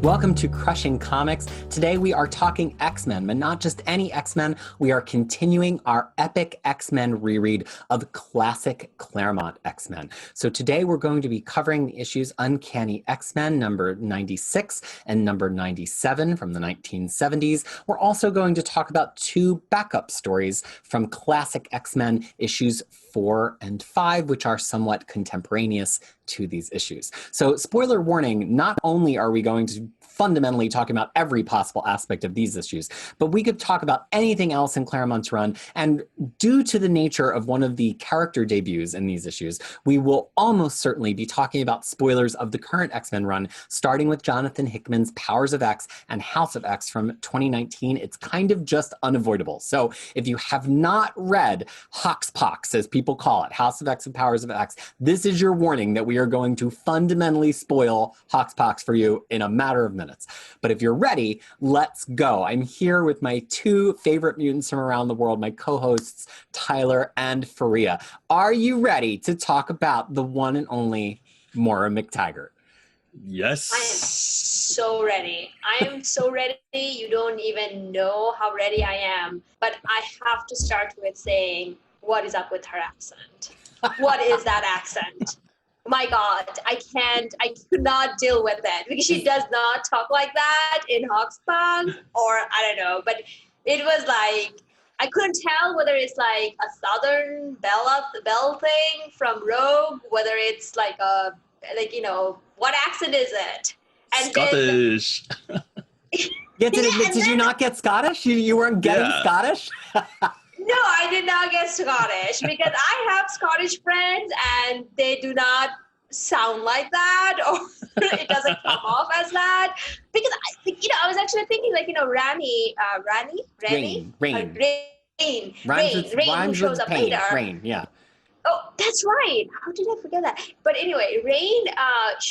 Welcome to Crushing Comics. Today we are talking X-Men, but not just any X-Men. We are continuing our epic X-Men reread of classic Claremont X-Men. So today we're going to be covering the issues Uncanny X-Men number 96 and number 97 from the 1970s. We're also going to talk about two backup stories from classic X-Men issues 4 and 5, which are somewhat contemporaneous to these issues. So spoiler warning, not only are we going to fundamentally talk about every possible aspect of these issues, but we could talk about anything else in Claremont's run. And due to the nature of one of the character debuts in these issues, we will almost certainly be talking about spoilers of the current X-Men run, starting with Jonathan Hickman's Powers of X and House of X from 2019. It's kind of just unavoidable. So if you have not read Hoxpox, as people call it, House of X and Powers of X, this is your warning that we are going to fundamentally spoil Hoxpox for you in a matter of minutes. But if you're ready, let's go. I'm here with my two favorite mutants from around the world, my co-hosts, Tyler and Fariha. Are you ready to talk about the one and only Moira McTaggart? Yes. I am so ready. I am so ready. You don't even know how ready I am. But I have to start with saying, what is up with her accent? What is that accent? My God, I could not deal with it because she does not talk like that in Hoxpox, or I don't know, but it was like, I couldn't tell whether it's like a Southern belle thing from Rogue, whether it's like what accent is it? And Scottish. Did you not get Scottish? You weren't getting Scottish? No, I did not get Scottish because I have Scottish friends and they do not sound like that, or it doesn't come off as that. Because I was actually thinking Rain, who shows up later. Rain, yeah. Oh, that's right. How did I forget that? But anyway, Rain,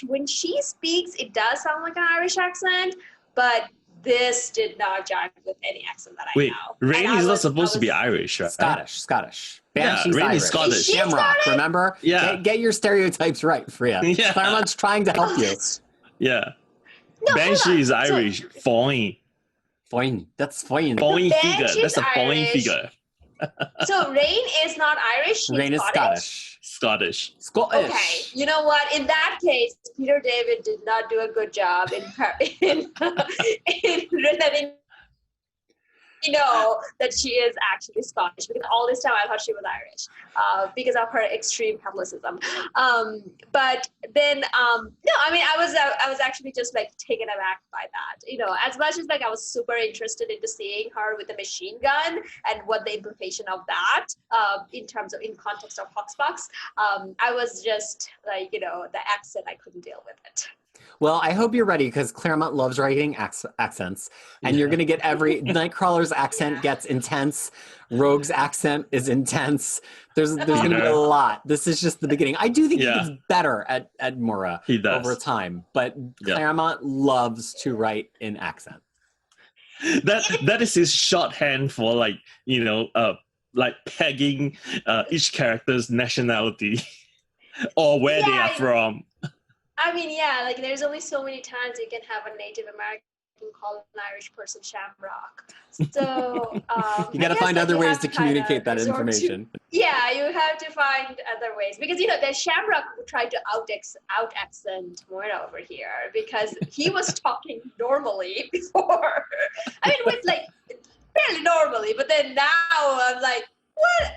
when she speaks, it does sound like an Irish accent, but this did not jive with any accent that I know. Wait, Rain is not supposed to be Irish, right? Scottish. Yeah, she's Rain Irish. is Scottish. Shamrock, remember? Yeah. Get your stereotypes right, Fariha. Yeah. Claremont's trying to help you. Yeah. No, Banshee is Irish. Foyne. That's Foyne. Foyne figure. That's a Foyne Irish. figure. So Rain is not Irish. She's Rain is Scottish. Scottish. Okay, you know what? In that case, Peter David did not do a good job in letting you know that she is actually Scottish, because all this time I thought she was Irish because of her extreme Catholicism. But then, no, I mean, I was actually just like taken aback by that. As much as like I was super interested into seeing her with the machine gun and what the implication of that in context of Hoxpox, I was just like, the accent, I couldn't deal with it. Well, I hope you're ready, because Claremont loves writing accents, and you're going to get every Nightcrawler's accent gets intense. Rogue's accent is intense. There's going to be a lot. This is just the beginning. I do think he gets better at Moira over time, but Claremont loves to write in accent. That is his shorthand for like pegging each character's nationality or where they are from. I mean, like there's only so many times you can have a Native American call an Irish person Shamrock. So you got to find other ways to communicate that information. You have to find other ways, because the Shamrock tried to out accent Moira over here because he was talking normally before. I mean, with like fairly normally, but then now I'm like, what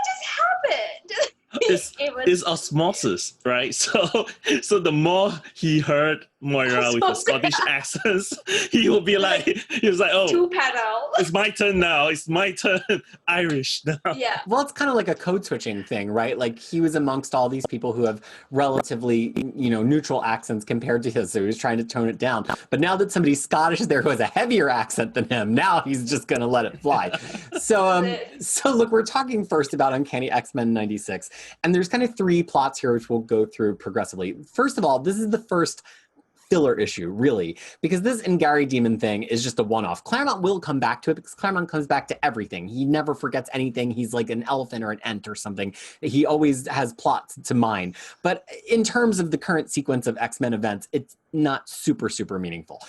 just happened? It's osmosis, right? So the more he heard Moira with the Scottish accents, he was like, oh, two-pedal. It's my turn now. It's my turn. Irish now. Yeah. Well, it's kind of like a code switching thing, right? Like he was amongst all these people who have relatively, neutral accents compared to his, so he was trying to tone it down. But now that somebody's Scottish there who has a heavier accent than him, now he's just going to let it fly. So look, we're talking first about Uncanny X-Men 96. And there's kind of three plots here, which we'll go through progressively. First of all, this is the first filler issue, really, because this Ngari Demon thing is just a one-off. Claremont will come back to it because Claremont comes back to everything. He never forgets anything. He's like an elephant or an ent or something. He always has plots to mine. But in terms of the current sequence of X-Men events, not super meaningful.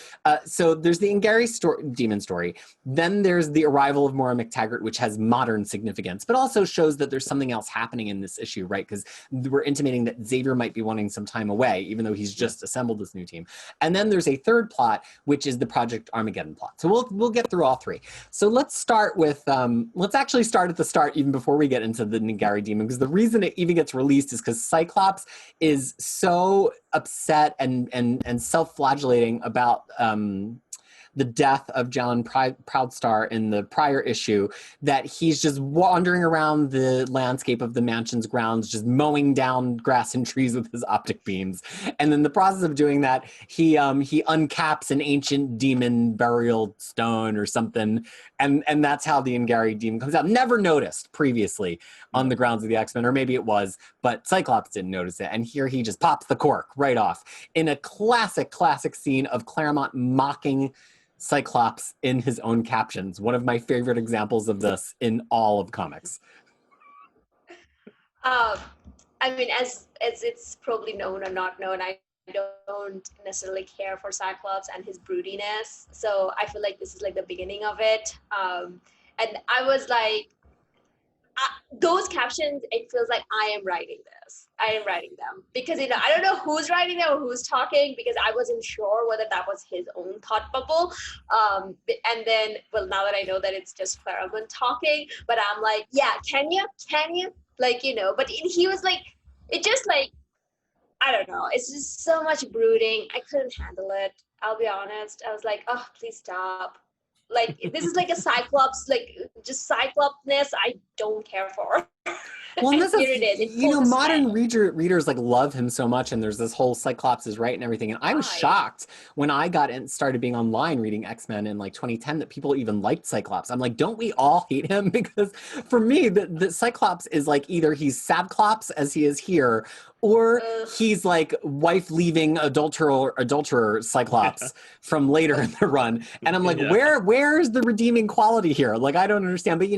So there's the Ingary demon story. Then there's the arrival of Maura McTaggart, which has modern significance, but also shows that there's something else happening in this issue, right? Because we're intimating that Xavier might be wanting some time away, even though he's just assembled this new team. And then there's a third plot, which is the Project Armageddon plot. So we'll get through all three. So let's start with, let's actually start at the start, even before we get into the Ngari demon, because the reason it even gets released is because Cyclops is so upset and self-flagellating about the death of John Proudstar in the prior issue, that he's just wandering around the landscape of the mansion's grounds, just mowing down grass and trees with his optic beams. And in the process of doing that, he uncaps an ancient demon burial stone or something, and that's how the Ngari demon comes out. Never noticed previously on the grounds of the X-Men, or maybe it was, but Cyclops didn't notice it. And here he just pops the cork right off in a classic scene of Claremont mocking Cyclops in his own captions. One of my favorite examples of this in all of comics. I mean, as it's probably known or not known, I don't necessarily care for Cyclops and his broodiness. So I feel like this is like the beginning of it. And I was like, those captions, it feels like I am writing this. I am writing them because, I don't know who's writing them or who's talking, because I wasn't sure whether that was his own thought bubble. And then, well, now that I know that it's just Claremont talking, but I'm like, yeah, can you? Like, but he was like, it just like, I don't know. It's just so much brooding. I couldn't handle it. I'll be honest. I was like, oh, please stop. Like, this is like a Cyclops, like just Cyclopness I don't care for. Well, and this here it is. Modern readers like love him so much, and there's this whole Cyclops is right and everything. And I was shocked when I started being online reading X-Men in like 2010 that people even liked Cyclops. I'm like, don't we all hate him? Because for me, the Cyclops is like either he's Sabclops as he is here, or he's like wife-leaving adulterer Cyclops from later in the run. And I'm like, where's the redeeming quality here? Like, I don't understand. But,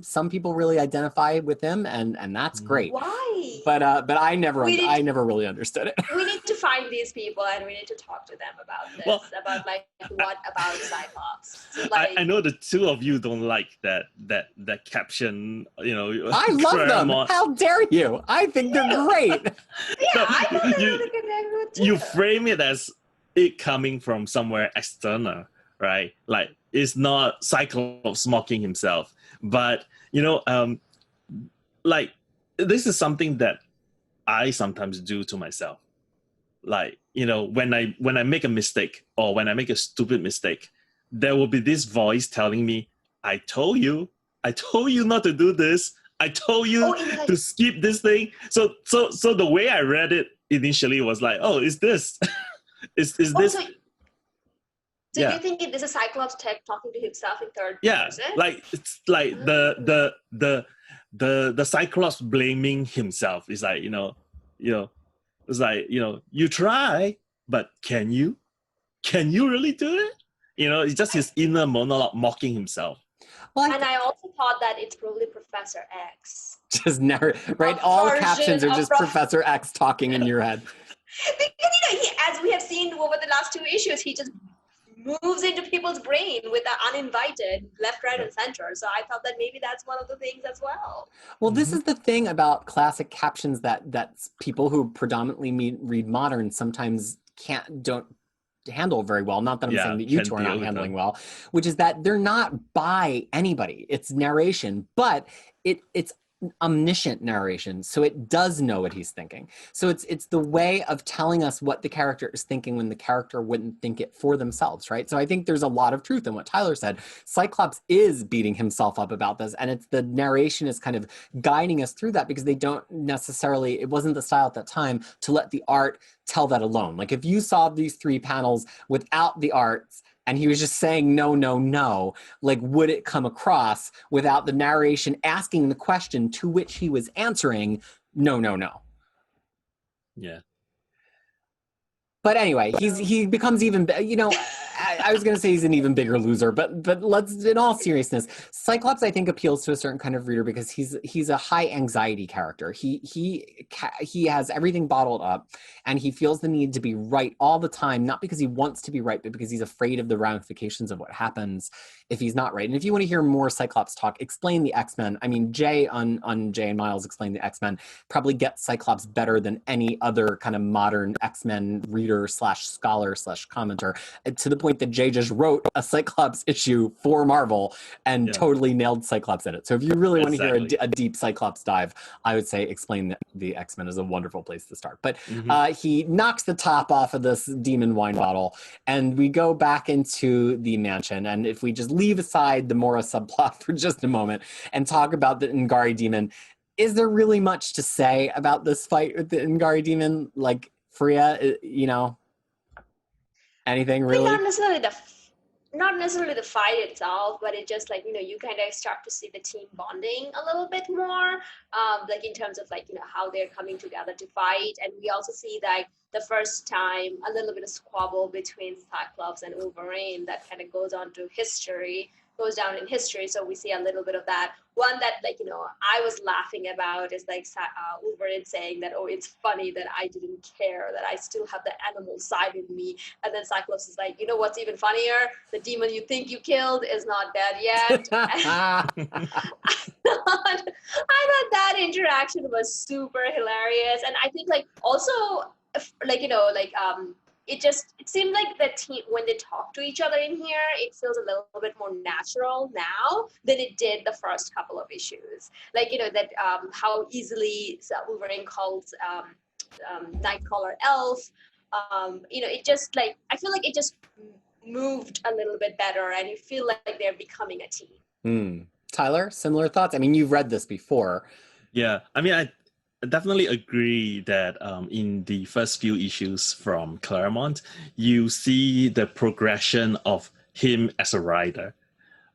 some people really identify with him, and that's great. Why? But I never really understood it. We need to find these people, and we need to talk to them about this, about what about Cyclops. So, I know the two of you don't like that caption, I love them. How dare you? I think they're great. Yeah, I thought they were good too. You frame it as it coming from somewhere external, right? Like, it's not Cyclops mocking himself, but like, this is something that I sometimes do to myself. Like, when I make a mistake, or when I make a stupid mistake, there will be this voice telling me, I told you not to do this. I told you to skip this thing. So the way I read it initially was like, oh, is this is this? So you think this is Cyclops talking to himself in third person? Yeah, like it's like the Cyclops blaming himself. It's like, it's like, you try, but can you really do it? It's just his inner monologue mocking himself. Well, and I also thought that it's probably Professor X. Just never, right? All captions are just Professor X talking in your head. Because, as we have seen over the last two issues, he just moves into people's brain with the uninvited left, right, and center. So I thought that maybe that's one of the things as well. Well, this is the thing about classic captions that people who predominantly read modern sometimes don't handle very well. Not that I'm saying that you two are not handling well, which is that they're not by anybody. It's narration, but it's omniscient narration, so it does know what he's thinking. So it's the way of telling us what the character is thinking when the character wouldn't think it for themselves, right? So I think there's a lot of truth in what Tyler said. Cyclops is beating himself up about this, and it's the narration is kind of guiding us through that, because they don't necessarily, it wasn't the style at that time to let the art tell that alone. Like, if you saw these three panels without the arts and he was just saying no, no, no, like, would it come across without the narration asking the question to which he was answering no, no, no? Yeah. But anyway, he becomes even, I was going to say he's an even bigger loser, but let's, in all seriousness, Cyclops, I think, appeals to a certain kind of reader because he's a high anxiety character. He has everything bottled up, and he feels the need to be right all the time, not because he wants to be right, but because he's afraid of the ramifications of what happens if he's not right. And if you want to hear more Cyclops talk, explain the X-Men. I mean, Jay on Jay and Miles Explain the X-Men probably gets Cyclops better than any other kind of modern X-Men reader / scholar / commenter, to the point that Jay just wrote a Cyclops issue for Marvel and totally nailed Cyclops in it. So if you really want to hear a deep Cyclops dive, I would say Explain the X-Men is a wonderful place to start. But he knocks the top off of this demon wine bottle, and we go back into the mansion. And if we just leave aside the Mora subplot for just a moment and talk about the Ngari demon, is there really much to say about this fight with the Ngari demon? Like, Fariha, anything really? Not necessarily the fight itself, but it just you kind of start to see the team bonding a little bit more, like in terms of how they're coming together to fight. And we also see the first time a little bit of squabble between Cyclops and Wolverine that kind of goes down in history. So we see a little bit of that. One that I was laughing about is Wolverine saying that, oh, it's funny that I didn't care, that I still have the animal side in me. And then Cyclops is like, what's even funnier? The demon you think you killed is not dead yet. I thought that interaction was super hilarious. And I think also it seemed like the team, when they talk to each other in here, it feels a little bit more natural now than it did the first couple of issues. How easily Wolverine calls Nightcrawler elf. It just I feel like it just moved a little bit better, and you feel like they're becoming a team. Tyler, similar thoughts? I mean, you've read this before. Yeah, I mean, I definitely agree that in the first few issues from Claremont, you see the progression of him as a writer.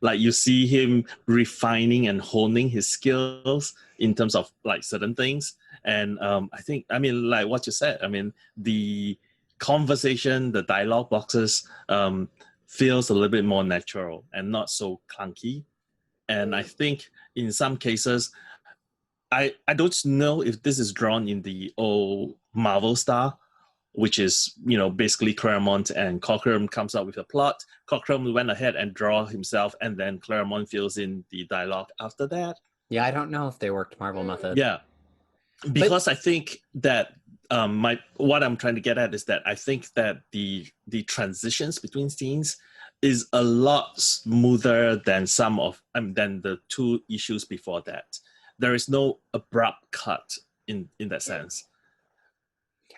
Like, you see him refining and honing his skills in terms of certain things. And like what you said, the conversation, the dialogue boxes feels a little bit more natural and not so clunky. And I think in some cases, I don't know if this is drawn in the old Marvel style, which is, basically Claremont and Cockrum comes up with a plot. Cockrum went ahead and draw himself, and then Claremont fills in the dialogue after that. Yeah, I don't know if they worked Marvel method. Yeah, because I think that what I'm trying to get at is that I think that the transitions between scenes is a lot smoother than than the two issues before that. There is no abrupt cut in that sense.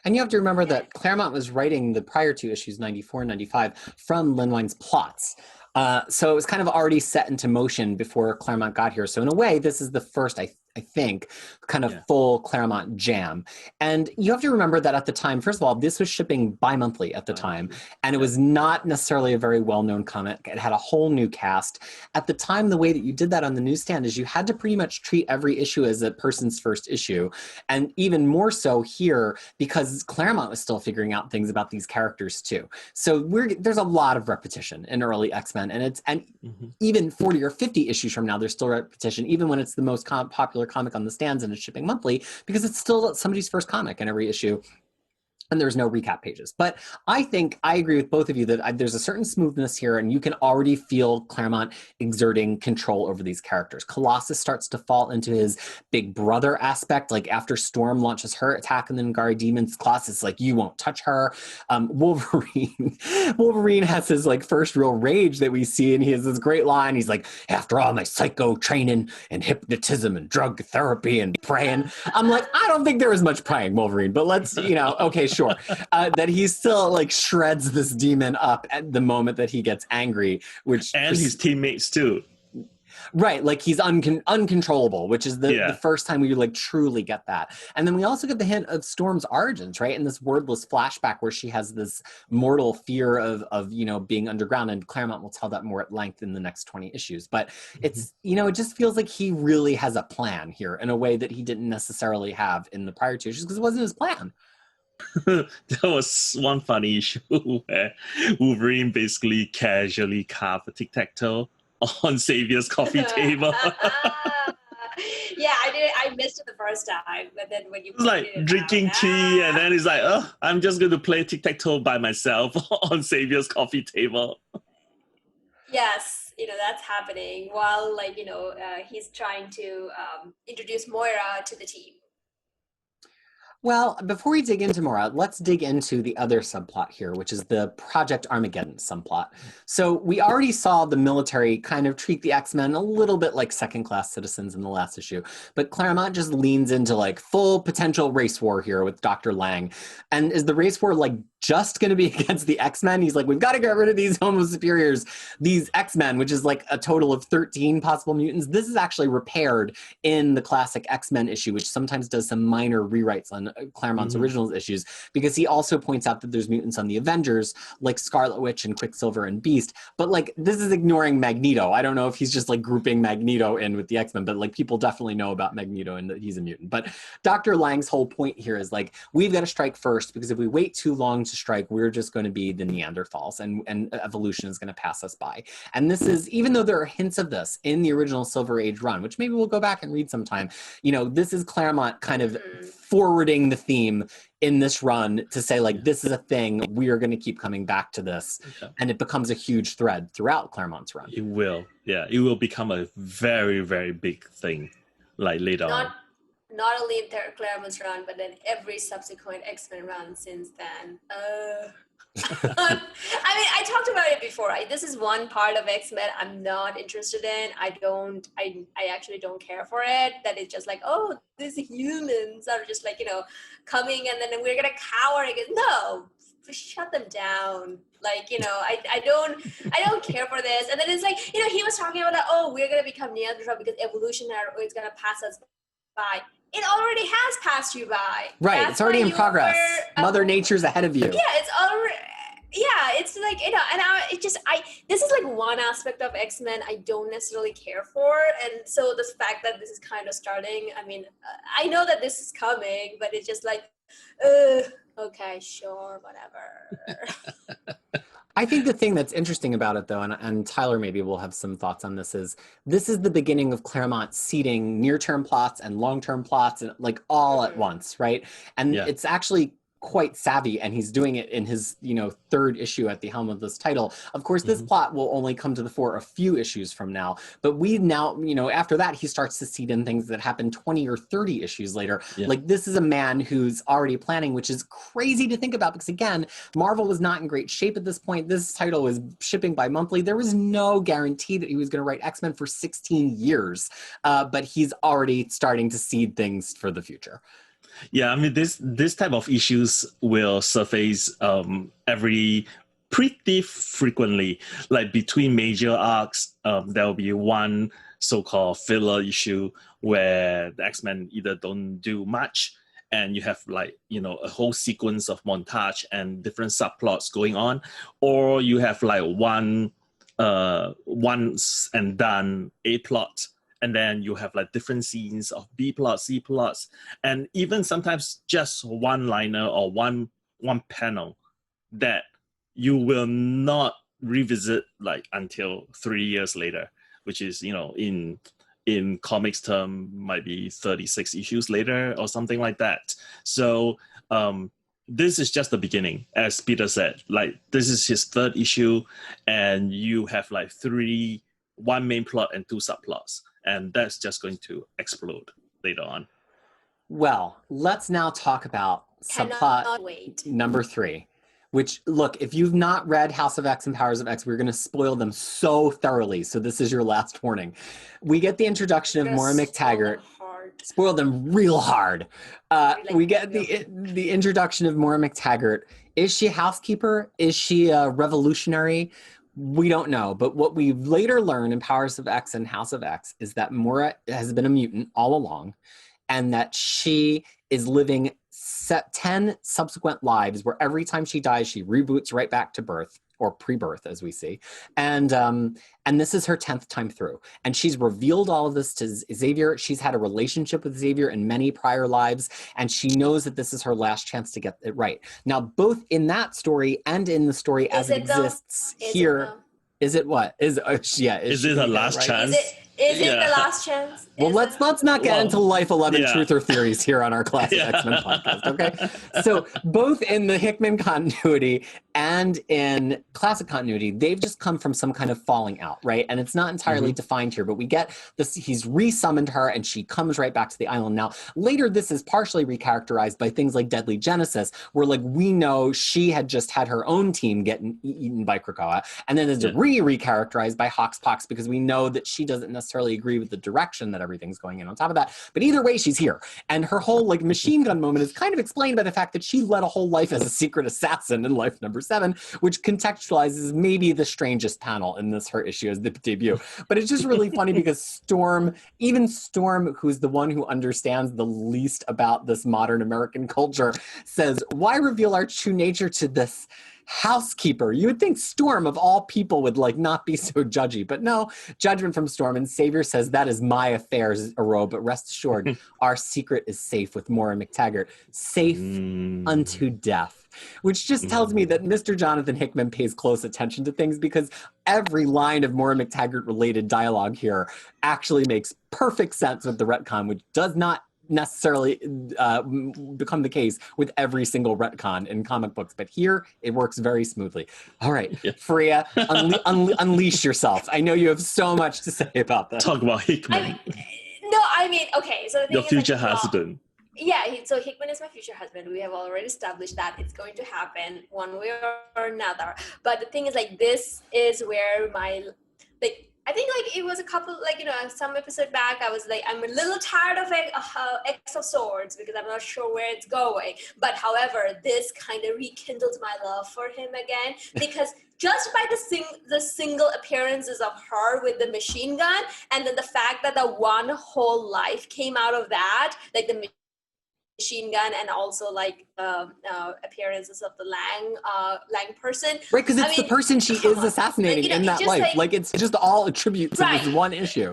And you have to remember that Claremont was writing the prior two issues, 94 and 95, from Len Wein's plots. So it was kind of already set into motion before Claremont got here. So in a way, this is the first, I think, kind of full Claremont jam. And you have to remember that at the time, first of all, this was shipping bi-monthly at the time, and it was not necessarily a very well-known comic. It had a whole new cast. At the time, the way that you did that on the newsstand is you had to pretty much treat every issue as a person's first issue. And even more so here, because Claremont was still figuring out things about these characters too. So there's a lot of repetition in early X-Men, and even 40 or 50 issues from now, there's still repetition, even when it's the most popular comic on the stands and it's shipping monthly, because it's still somebody's first comic in every issue. And there's no recap pages. But I think I agree with both of you that there's a certain smoothness here, and you can already feel Claremont exerting control over these characters. Colossus starts to fall into his big brother aspect. Like, after Storm launches her attack on the Ngari demons, Colossus is like, you won't touch her. Wolverine has his first real rage that we see, and he has this great line. He's like, after all my psycho training and hypnotism and drug therapy and praying. I'm like, I don't think there was much praying, Wolverine, but let's, okay, sure. That he still shreds this demon up at the moment that he gets angry, and his teammates too. Right, he's uncontrollable, which is the first time we truly get that. And then we also get the hint of Storm's origins, right? In this wordless flashback where she has this mortal fear of being underground, and Claremont will tell that more at length in the next 20 issues. But it's, it just feels like he really has a plan here in a way that he didn't necessarily have in the prior two issues, because it wasn't his plan. There was one funny issue where Wolverine basically casually carved a tic-tac-toe on Xavier's coffee table. Yeah, I did. I missed it the first time, but then when you It's like pointed it drinking out, tea, and then it's like, oh, I'm just going to play tic-tac-toe by myself on Xavier's coffee table. yes, that's happening while he's trying to introduce Moira to the team. Well, before we dig into more, let's dig into the other subplot here, which is the Project Armageddon subplot. So we already saw the military kind of treat the X-Men a little bit like second-class citizens in the last issue, but Claremont just leans into like full potential race war here with Dr. Lang. And is the race war like just going to be against the X-Men? He's like, we've got to get rid of these Homo superiors, these X-Men, which is like a total of 13 possible mutants. This is actually repaired in the classic X-Men issue, which sometimes does some minor rewrites on Claremont's originals issues, because he also points out that there's mutants on the Avengers, like Scarlet Witch and Quicksilver and Beast. But like, this is ignoring Magneto. I don't know if he's just like grouping Magneto in with the X-Men, but like people definitely know about Magneto and that he's a mutant. But Dr. Lang's whole point here is like, we've got to strike first, because if we wait too long to strike, we're just going to be the Neanderthals, and evolution is going to pass us by. And this is, even though there are hints of this in the original Silver Age run, which maybe we'll go back and read sometime, this is Claremont kind of forwarding the theme in this run to say like, this is a thing, we are going to keep coming back to this. And it becomes a huge thread throughout Claremont's run. It will. Yeah, it will become a very, very big thing like later on. Not only in Claremont's run, but then every subsequent X-Men run since then. I mean, I talked about it before. This is one part of X-Men I'm not interested in. I actually don't care for it. That it's just like, oh, these humans are just like, coming and then we're going to cower against. No, shut them down. Like, I don't care for this. And then it's like, he was talking about that, oh, we're going to become Neanderthal because evolution is going to pass us by. It already has passed you by. Right, That's it's already in progress. Mother Nature's ahead of you. Yeah, it's already. Yeah, it's like, and this is like one aspect of X-Men I don't necessarily care for. And so the fact that this is kind of starting, I mean, I know that this is coming, but it's just like, okay, sure, whatever. I think the thing that's interesting about it, though, and Tyler maybe will have some thoughts on this, is the beginning of Claremont seeding near-term plots and long-term plots, and like all at once, right? And it's actually quite savvy, and he's doing it in his third issue at the helm of this title. Of course, this plot will only come to the fore a few issues from now, but we now, after that, he starts to seed in things that happen 20 or 30 issues later. Like, this is a man who's already planning, which is crazy to think about, because again, Marvel was not in great shape at this point. This title was shipping bi-monthly. There was no guarantee that he was going to write X-Men for 16 years, but he's already starting to seed things for the future. Yeah, I mean, this type of issues will surface every pretty frequently. Like between major arcs, there will be one so-called filler issue where the X-Men either don't do much, and you have like, a whole sequence of montage and different subplots going on, or you have like one once and done A plot. And then you have like different scenes of B plots, C plots, and even sometimes just one liner or one panel that you will not revisit like until 3 years later, which is, in comics term might be 36 issues later or something like that. So this is just the beginning, as Peter said. Like, this is his third issue, and you have like one main plot and two subplots. And that's just going to explode later on. Well, let's now talk about subplot number 3, which, look, if you've not read House of X and Powers of X, we're going to spoil them so thoroughly. So this is your last warning. We get the introduction of Moira McTaggart. Spoil them real hard. We get the introduction of Moira McTaggart. Is she a housekeeper? Is she a revolutionary? We don't know, but what we later learn in Powers of X and House of X is that Moira has been a mutant all along, and that she is living 10 subsequent lives where every time she dies, she reboots right back to birth, or pre-birth, as we see. And this is her 10th time through. And she's revealed all of this to Xavier. She's had a relationship with Xavier in many prior lives, and she knows that this is her last chance to get it right. Now, both in that story and in the story as it exists here, is it what? Is it her last chance? Is it the last chance? Well, let's not get into Life 11 truth or theories here on our Classic X-Men podcast, okay? So both in the Hickman continuity and in classic continuity, they've just come from some kind of falling out, right? And it's not entirely defined here, but we get this, he's re-summoned her and she comes right back to the island. Now, later this is partially recharacterized by things like Deadly Genesis, where like we know she had just had her own team getting eaten by Krakoa, and then it's recharacterized by Hoxpox because we know that she doesn't necessarily agree with the direction that everything's going in on top of that. But either way, she's here. And her whole like machine gun moment is kind of explained by the fact that she led a whole life as a secret assassin in Life number 7, which contextualizes maybe the strangest panel in this her issue as the debut. But it's just really funny because Storm, who's the one who understands the least about this modern American culture, says, "Why reveal our true nature to this housekeeper?" You would think Storm, of all people, would like not be so judgy, but no, judgment from Storm. And Xavier says, "That is my affairs, Aro, but rest assured, our secret is safe with Moira McTaggart, safe unto death." Which just tells me that Mr. Jonathan Hickman pays close attention to things, because every line of Moira McTaggart related dialogue here actually makes perfect sense with the retcon, which does not necessarily become the case with every single retcon in comic books, but here it works very smoothly. All right, Fariha, unleash yourself. I know you have so much to say about this. Talk about Hickman. Okay, so the thing Your is, future husband. Yeah, so Hickman is my future husband. We have already established that it's going to happen one way or another. But the thing is, like, this is where my, like, I think, like, it was a couple, like, you know, some episode back, I was like, I'm a little tired of X of Swords because I'm not sure where it's going. But however, this kind of rekindled my love for him again, because just by the single appearances of her with the machine gun, and then the fact that the one whole life came out of that, like the machine gun, and also like appearances of the Lang person. Right, because it's the person she is assassinating in that life. Like, it's just all attributes to this one issue.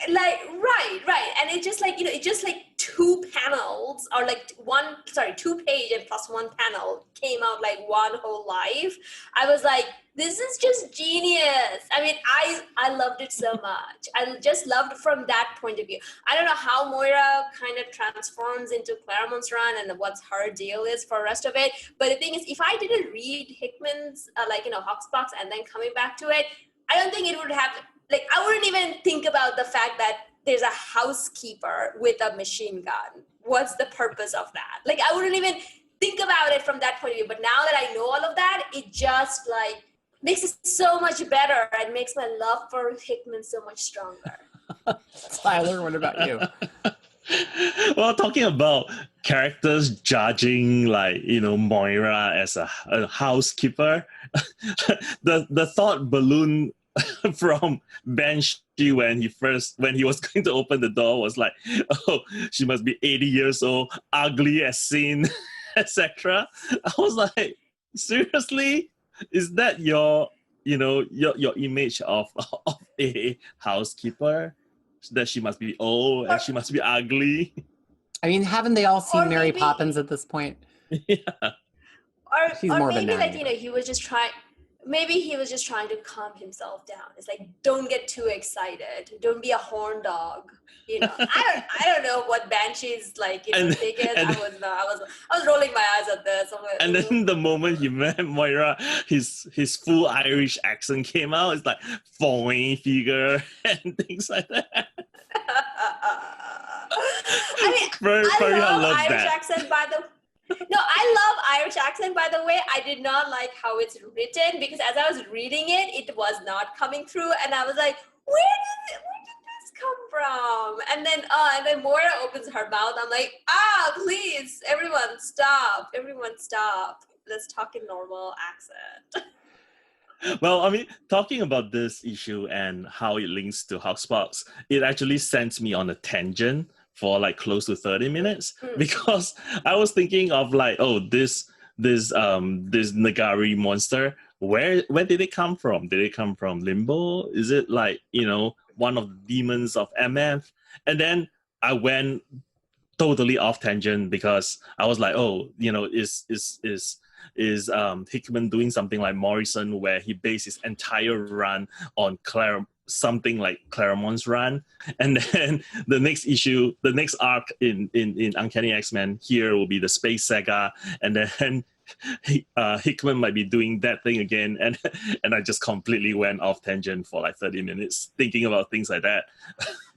Like, right. And it just like, you know, it just like 2 panels, or like 2 page and plus 1 panel came out like one whole life. I was like, this is just genius. I mean, I loved it so much. I just loved it from that point of view. I don't know how Moira kind of transforms into Claremont's run and what's her deal is for the rest of it. But the thing is, if I didn't read Hickman's, Hoxpox and then coming back to it, I don't think it would have, like, I wouldn't even think about the fact that there's a housekeeper with a machine gun. What's the purpose of that? Like, I wouldn't even think about it from that point of view. But now that I know all of that, it just, like, makes it so much better and makes my love for Hickman so much stronger. Tyler, what about you? Well, talking about characters judging, like, you know, Moira as a housekeeper, the thought balloon from Banshee when he was going to open the door was like, oh, she must be 80 years old, ugly as sin, etc. I was like, seriously? Is that your image of a housekeeper? That she must be old and she must be ugly? I mean, haven't they all seen Mary Poppins at this point? Yeah. She's or more maybe, of a like, you know, he was just trying to calm himself down. It's like, don't get too excited. Don't be a horn dog. You know, I don't know what Banshee's like, you know, take it. I was rolling my eyes at this. I'm like, and then the moment he met Moira, his full Irish accent came out. It's like foreign figure and things like that. I mean, I love Irish accent, by the way. No, I love Irish accent, by the way. I did not like how it's written, because as I was reading it, it was not coming through, and I was like, where did this come from? And then Moira opens her mouth. I'm like, please, everyone stop. Let's talk in normal accent. Well, I mean, talking about this issue and how it links to Hoxpox, it actually sends me on a tangent for like close to 30 minutes because I was thinking of like, oh, this Nagari monster, where did it come from? Did it come from Limbo? Is it like, one of the demons of MF? And then I went totally off tangent because I was like, oh, is Hickman doing something like Morrison where he based his entire run on something like Claremont's run, and then the next arc in Uncanny X-Men here will be the space saga, and then Hickman might be doing that thing again, and I just completely went off tangent for like 30 minutes thinking about things like that.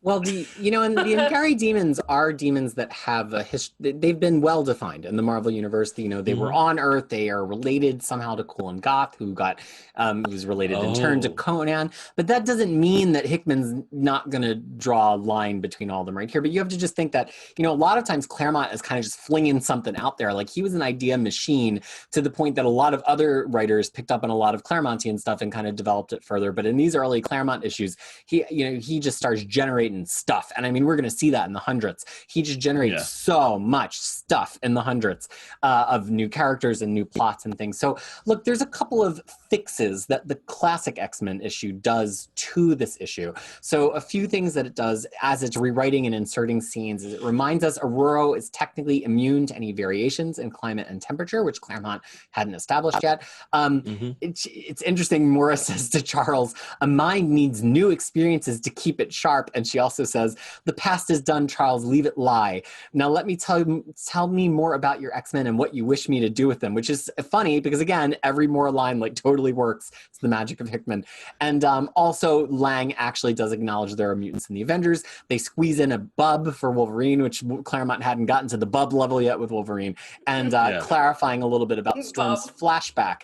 Well, and the Ngari demons are demons that have a history. They've been well defined in the Marvel universe. They were on Earth. They are related somehow to Kulan Goth, who was related in turn to Conan. But that doesn't mean that Hickman's not going to draw a line between all of them right here. But you have to just think that, a lot of times Claremont is kind of just flinging something out there. Like he was an idea machine to the point that a lot of other writers picked up on a lot of Claremontian stuff and kind of developed it further. But in these early Claremont issues, he just starts generating stuff. And I mean, we're going to see that in the hundreds. He just generates so much stuff in the hundreds of new characters and new plots and things. So look, there's a couple of fixes that the classic X-Men issue does to this issue. So a few things that it does as it's rewriting and inserting scenes is it reminds us Aurora is technically immune to any variations in climate and temperature, which Claremont hadn't established yet. It's interesting. Morris says to Charles, a mind needs new experiences to keep it sharp. And she also says, the past is done, Charles, leave it lie. Now let me tell me more about your X-Men and what you wish me to do with them, which is funny because again, every more line like totally works. It's the magic of Hickman. And also Lang actually does acknowledge there are mutants in the Avengers. They squeeze in a bub for Wolverine, which Claremont hadn't gotten to the bub level yet with Wolverine, and clarifying a little bit about Storm's flashback,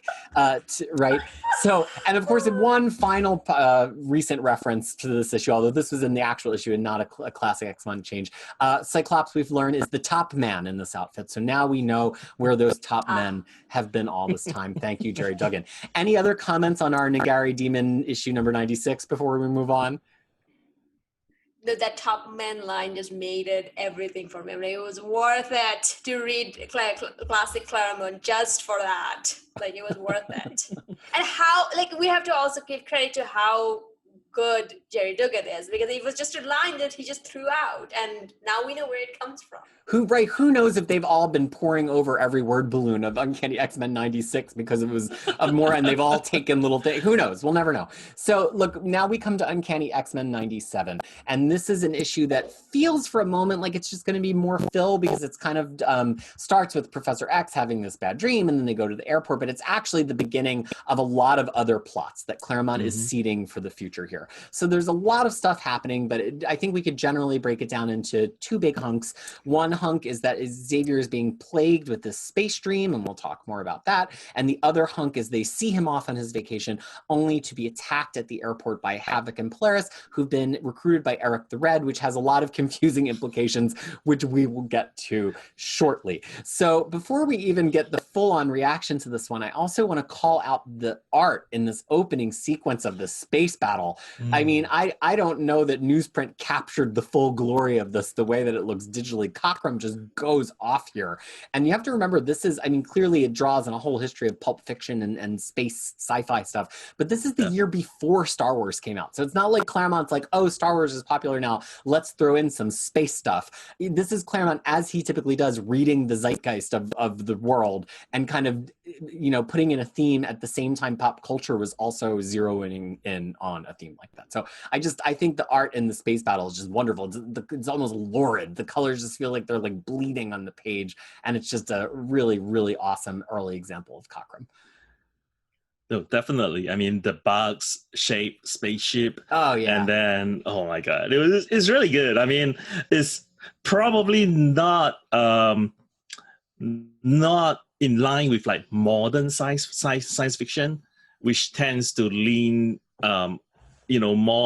right? So, and of course, one final recent reference to this issue, although this was in the actual issue and not a classic X-Men change. Cyclops, we've learned, is the top man in this outfit. So now we know where those top men have been all this time. Thank you, Jerry Duggan. Any other comments on our Nagari Demon issue number 96 before we move on? That top man line just made it everything for me. I mean, it was worth it to read classic Claremont just for that. Like, it was worth it. And how, we have to also give credit to how good Jerry Duggan is, because it was just a line that he just threw out, and now we know where it comes from. Who knows if they've all been pouring over every word balloon of Uncanny X-Men 96 because it was of more, and they've all taken little things. Who knows? We'll never know. So look, now we come to Uncanny X-Men 97, and this is an issue that feels for a moment like it's just going to be more fill because it's kind of starts with Professor X having this bad dream, and then they go to the airport, but it's actually the beginning of a lot of other plots that Claremont is seeding for the future here. So there's a lot of stuff happening, but I think we could generally break it down into two big hunks. One hunk is that Xavier is being plagued with this space dream, and we'll talk more about that. And the other hunk is they see him off on his vacation only to be attacked at the airport by Havoc and Polaris, who've been recruited by Eric the Red, which has a lot of confusing implications, which we will get to shortly. So before we even get the full-on reaction to this one, I also want to call out the art in this opening sequence of the space battle. I mean, I don't know that newsprint captured the full glory of this the way that it looks digitally. Cockrum just goes off here. And you have to remember, this is, I mean, clearly it draws on a whole history of pulp fiction and space sci-fi stuff, but this is the year before Star Wars came out. So it's not like Claremont's like, oh, Star Wars is popular now, let's throw in some space stuff. This is Claremont, as he typically does, reading the zeitgeist of the world and kind of, putting in a theme at the same time pop culture was also zeroing in on a theme like that. So I think the art in the space battle is just wonderful. It's almost lurid. The colors just feel like they're like bleeding on the page, and it's just a really, really awesome early example of Cockrum. No, definitely. I mean, the bugs shaped spaceship. Oh yeah. And then, oh my God, it's really good. I mean, it's probably not in line with like modern science fiction, which tends to lean more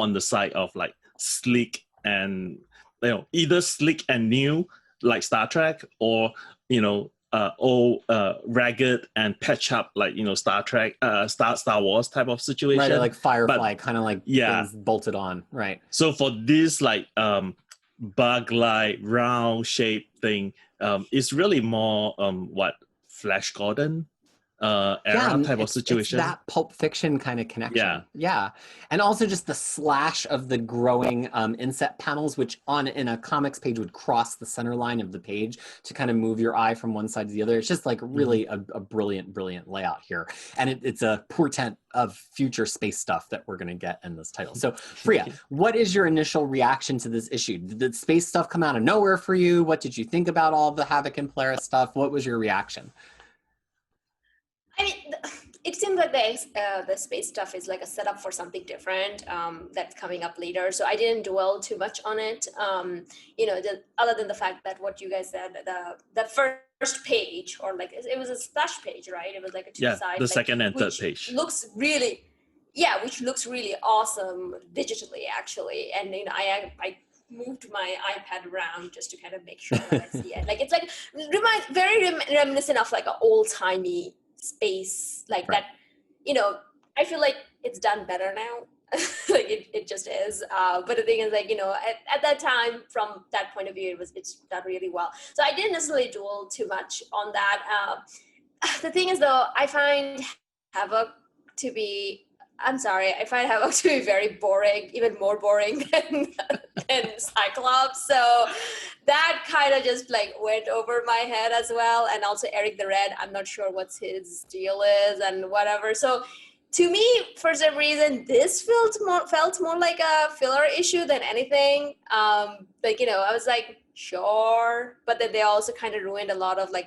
on the side of like slick and either slick and new like Star Trek, or ragged and patch up like Star Trek, Star Wars type of situation. Right, like Firefly, kind of like things bolted on. Right. So for this like bug-like round shaped thing. It's really more Flash Gordon era type of situation. It's that Pulp Fiction kind of connection. Yeah. And also just the slash of the growing inset panels, which in a comics page would cross the center line of the page to kind of move your eye from one side to the other. It's just like really a brilliant layout here. And it's a portent of future space stuff that we're going to get in this title. So Fariha, what is your initial reaction to this issue? Did the space stuff come out of nowhere for you? What did you think about all the Havoc and Polaris stuff? What was your reaction? I mean, it seems like the space stuff is like a setup for something different that's coming up later. So I didn't dwell too much on it. Other than the fact that what you guys said, the first page, or like it was a splash page, right? It was like a two-side. The second and third page. Which looks really awesome digitally, actually. And I moved my iPad around just to kind of make sure that I see it. Like it's like very reminiscent of like an old-timey space like right. That. I feel like it's done better now. Like it just is. But the thing is, like, at that time, from that point of view, it's done really well. So I didn't necessarily dwell too much on that. The thing is, though, I find Havoc to be very boring, even more boring than Cyclops. So that kind of just like went over my head as well. And also Eric the Red, I'm not sure what his deal is and whatever. So to me, for some reason, this felt more like a filler issue than anything. I was like, sure, but then they also kind of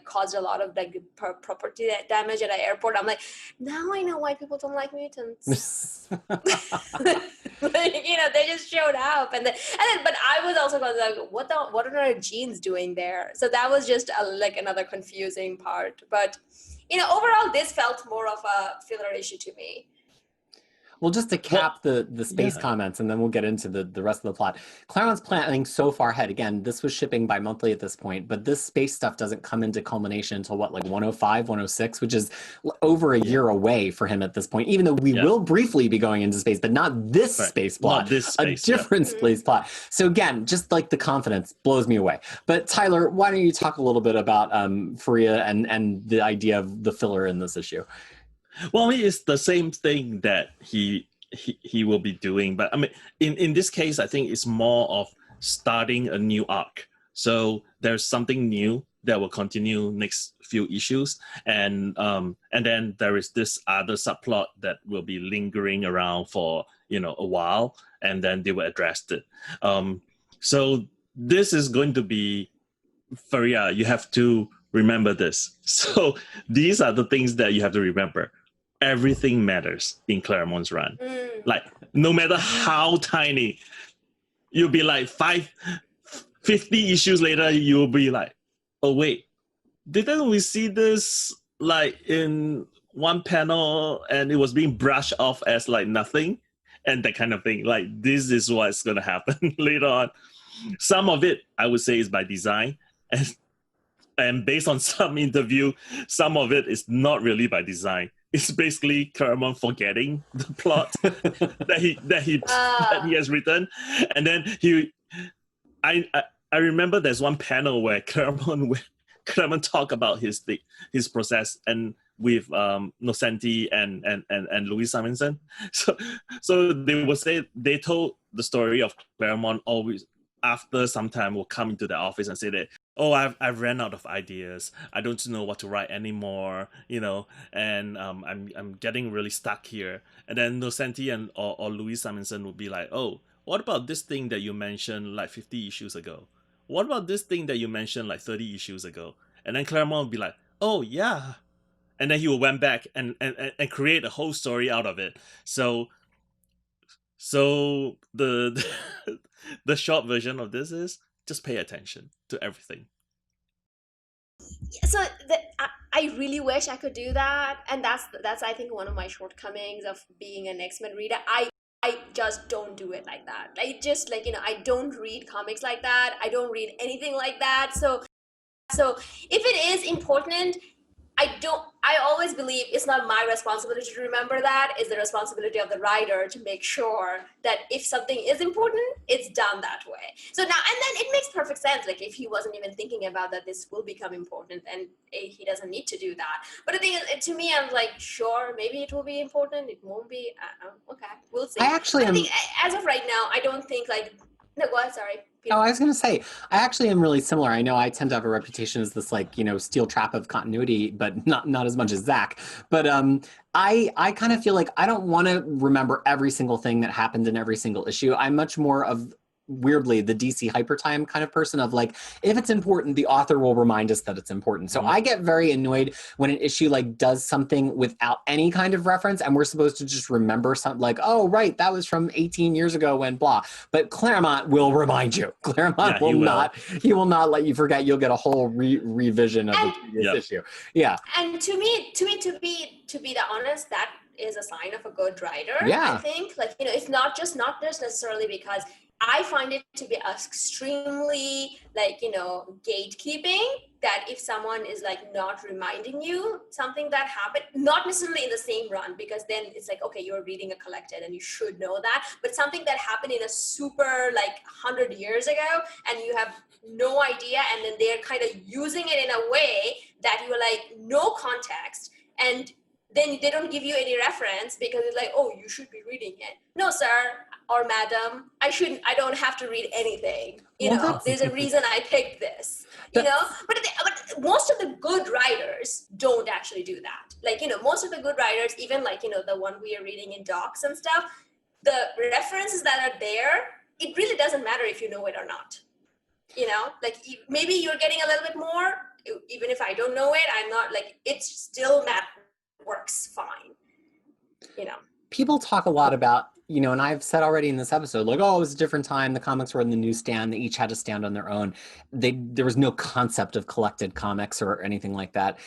caused a lot of like property damage at the airport. I'm like, now I know why people don't like mutants. They just showed up, but I was also like, what are our genes doing there? So that was just another confusing part. But overall, this felt more of a filler issue to me. Well, just to cap the space comments, and then we'll get into the rest of the plot. Claremont's planning so far ahead. Again, this was shipping bi-monthly at this point, but this space stuff doesn't come into culmination until 105, 106, which is over a year away for him at this point, even though we will briefly be going into space, but not this space plot, a different space plot. So again, just like the confidence blows me away. But Tyler, why don't you talk a little bit about Fariha and the idea of the filler in this issue? Well, it's the same thing that he will be doing, but I mean, in this case, I think it's more of starting a new arc. So there's something new that will continue next few issues, and then there is this other subplot that will be lingering around for a while, and then they will address it. So this is going to be, Fariha, you have to remember this. So these are the things that you have to remember. Everything matters in Claremont's run. Like, no matter how tiny, you'll be like 50 issues later, you'll be like, oh wait, didn't we see this like in one panel and it was being brushed off as like nothing? And that kind of thing. Like, this is what's going to happen later on. Some of it, I would say, is by design. And based on some interview, some of it is not really by design. It's basically Claremont forgetting the plot that he has written, and then I remember there's one panel where Claremont talk about his process and with Nocenti and Louis Simonson. So they will say they told the story of Claremont always after some time will come into the office and say that, oh, I've ran out of ideas. I don't know what to write anymore, and I'm getting really stuck here. And then Nocenti or Louis Simonson would be like, oh, what about this thing that you mentioned like 50 issues ago? What about this thing that you mentioned like 30 issues ago? And then Claremont would be like, oh yeah. And then he will went back and create a whole story out of it. So the the short version of this is just pay attention to everything. So I really wish I could do that, and that's I think one of my shortcomings of being an X-Men reader. I just don't do it like that. I don't read comics like that. I don't read anything like that. So if it is important, I always believe it's not my responsibility to remember that. It's the responsibility of the writer to make sure that if something is important, it's done that way. So now, and then it makes perfect sense. Like if he wasn't even thinking about that this will become important, and he doesn't need to do that. But the thing is, to me, I was like, sure, maybe it will be important. It won't be. Okay, we'll see. I actually am. As of right now, I don't think like, no, go ahead, sorry. Oh, I was going to say, I actually am really similar. I know I tend to have a reputation as this like, steel trap of continuity, but not as much as Zach. But I kind of feel like I don't want to remember every single thing that happened in every single issue. I'm much more of, weirdly, the DC hypertime kind of person of like, if it's important, the author will remind us that it's important. So I get very annoyed when an issue like does something without any kind of reference and we're supposed to just remember something like, oh, right, that was from 18 years ago when blah. But Claremont will remind you. Claremont will not, he will not let you forget. You'll get a whole revision of the previous issue. Yeah. And to me, to be honest, that is a sign of a good writer. Yeah. I think like, it's not just necessarily because I find it to be extremely like, gatekeeping, that if someone is like not reminding you something that happened, not necessarily in the same run, because then it's like, okay, you're reading a collected and you should know that, but something that happened in a super like 100 years ago and you have no idea, and then they're kind of using it in a way that you're like, no context, and then they don't give you any reference because it's like, oh, you should be reading it. No, sir or madam, I don't have to read anything. There's a reason I picked this, But most of the good writers don't actually do that. Like, most of the good writers, even like, the one we are reading in docs and stuff, the references that are there, it really doesn't matter if you know it or not. Like maybe you're getting a little bit more, even if I don't know it, I'm not like, it's still works fine. People talk a lot about, and I've said already in this episode, like, oh, it was a different time. The comics were in the newsstand. They each had to stand on their own. There was no concept of collected comics or anything like that.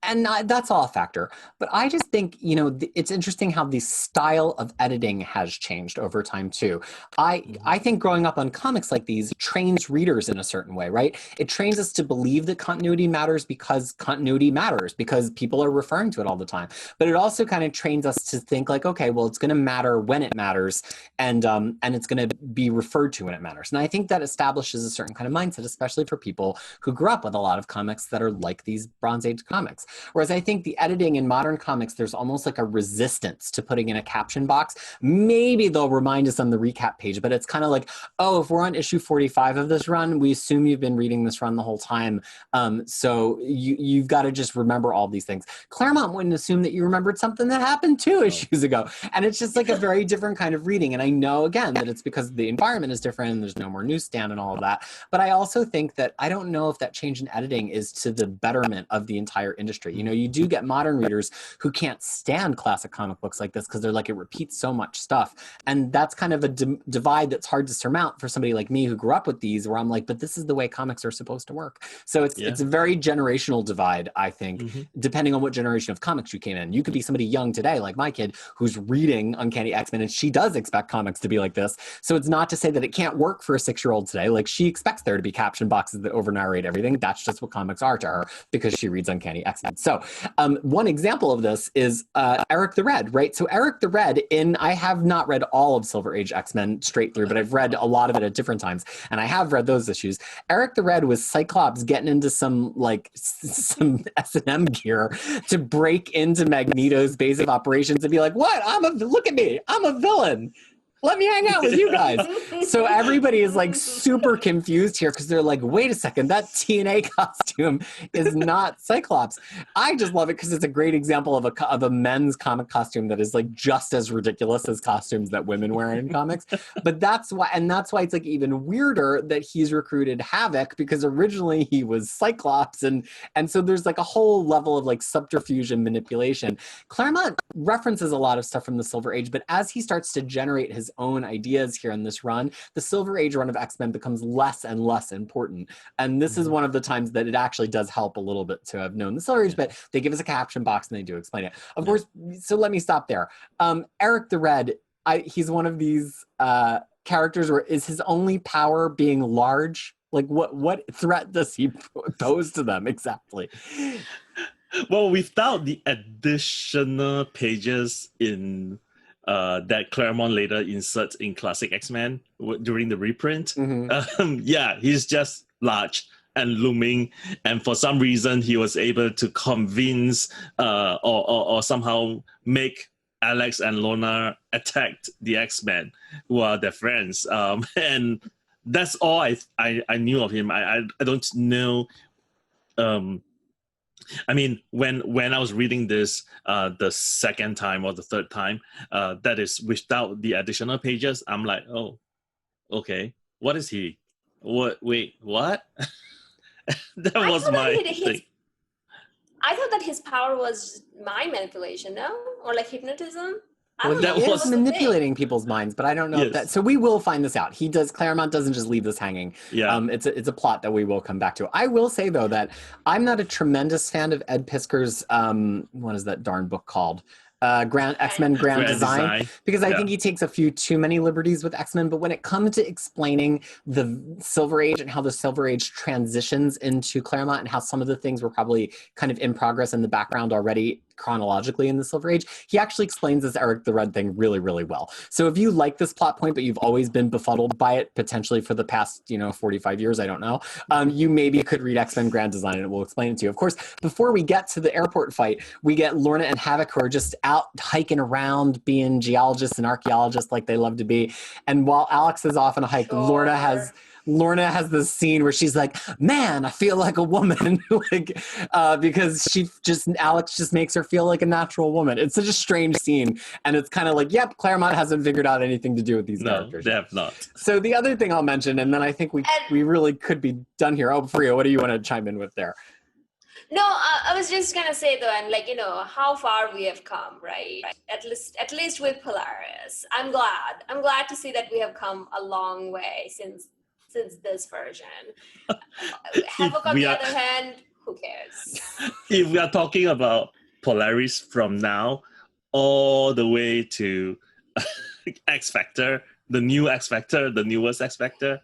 And that's all a factor. But I just think, it's interesting how the style of editing has changed over time, too. I think growing up on comics like these trains readers in a certain way, right? It trains us to believe that continuity matters because continuity matters, because people are referring to it all the time. But it also kind of trains us to think like, okay, well, it's going to matter when it matters, and it's going to be referred to when it matters. And I think that establishes a certain kind of mindset, especially for people who grew up with a lot of comics that are like these Bronze Age comics. Whereas I think the editing in modern comics, there's almost like a resistance to putting in a caption box. Maybe they'll remind us on the recap page, but it's kind of like, oh, if we're on issue 45 of this run, we assume you've been reading this run the whole time. So you've got to just remember all these things. Claremont wouldn't assume that you remembered something that happened 2 issues ago. And it's just like a very different kind of reading. And I know, again, that it's because the environment is different and there's no more newsstand and all of that. But I also think that I don't know if that change in editing is to the betterment of the entire industry. You do get modern readers who can't stand classic comic books like this because they're like, it repeats so much stuff. And that's kind of a divide that's hard to surmount for somebody like me who grew up with these, where I'm like, but this is the way comics are supposed to work. So it's a very generational divide, I think, depending on what generation of comics you came in. You could be somebody young today, like my kid, who's reading Uncanny X-Men, and she does expect comics to be like this. So it's not to say that it can't work for a 6-year-old today. Like, she expects there to be caption boxes that over-narrate everything. That's just what comics are to her because she reads Uncanny X-Men. So one example of this is Eric the Red, right? So Eric the Red, I have not read all of Silver Age X-Men straight through, but I've read a lot of it at different times, and I have read those issues. Eric the Red was Cyclops getting into some S&M gear to break into Magneto's base of operations and be like, what? Look at me, I'm a villain. Let me hang out with you guys. So everybody is like super confused here because they're like, wait a second, that TNA costume is not Cyclops. I just love it because it's a great example of a men's comic costume that is like just as ridiculous as costumes that women wear in comics. But that's why it's like even weirder that he's recruited Havoc, because originally he was Cyclops. And so there's like a whole level of like subterfuge and manipulation. Claremont references a lot of stuff from the Silver Age, but as he starts to generate his own ideas here in this run, the Silver Age run of X-Men becomes less and less important. And this is one of the times that it actually does help a little bit to have known the Silver Age, but they give us a caption box and they do explain it. Of course, so let me stop there. Eric the Red, he's one of these characters where is his only power being large? Like what threat does he pose to them exactly? Well, without the additional pages in that Claremont later inserts in classic X-Men during the reprint, yeah, he's just large and looming, and for some reason he was able to convince or somehow make Alex and Lorna attack the X-Men, who are their friends, and that's all I knew of him. I don't know. I mean, when I was reading this the second time or the third time, that is without the additional pages, I'm like, oh, okay, what is he? What? Wait, what? That was my thing. I thought that his power was mind manipulation, no? Or like hypnotism? Well, he is manipulating people's minds, but I don't know if that. So we will find this out. Claremont doesn't just leave this hanging. Yeah, it's a plot that we will come back to. I will say though that I'm not a tremendous fan of Ed Pisker's what is that darn book called? X-Men Grand Design, because I think he takes a few too many liberties with X-Men. But when it comes to explaining the Silver Age and how the Silver Age transitions into Claremont and how some of the things were probably kind of in progress in the background already chronologically in the Silver Age, he actually explains this Eric the Red thing really, really well. So if you like this plot point, but you've always been befuddled by it, potentially for the past, 45 years, I don't know, you maybe could read X-Men Grand Design and it will explain it to you. Of course, before we get to the airport fight, we get Lorna and Havoc who are just out hiking around being geologists and archaeologists like they love to be. And while Alex is off on a hike, Lorna has this scene where she's like, man, I feel like a woman, because Alex just makes her feel like a natural woman. It's such a strange scene. And it's kind of like, yep, Claremont hasn't figured out anything to do with these characters. No, they have not. So the other thing I'll mention, and then I think we really could be done here. Oh, Fariha, what do you want to chime in with there? No, I was just gonna say though, and how far we have come, right? At least with Polaris. I'm glad to see that we have come a long way since this version. Havoc on the other hand, who cares? If we are talking about Polaris from now all the way to X Factor, the new X Factor, the newest X Factor,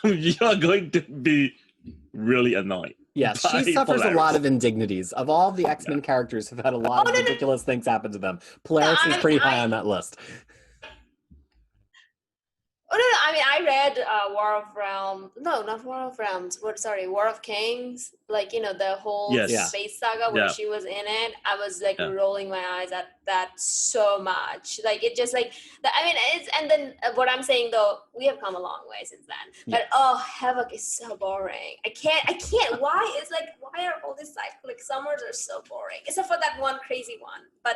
you are going to be really annoyed. Yes, she suffers a lot of indignities. Of all the X-Men characters who've had a lot of ridiculous things happen to them, Polaris is pretty high on that list. Oh, no, I mean, I read War of Realms. No, not War of Realms. War of Kings. The whole space saga where she was in it. I was rolling my eyes at that so much. It just and then what I'm saying though, we have come a long way since then. But Havoc is so boring. I can't. Why are all these summers are so boring? Except for that one crazy one. But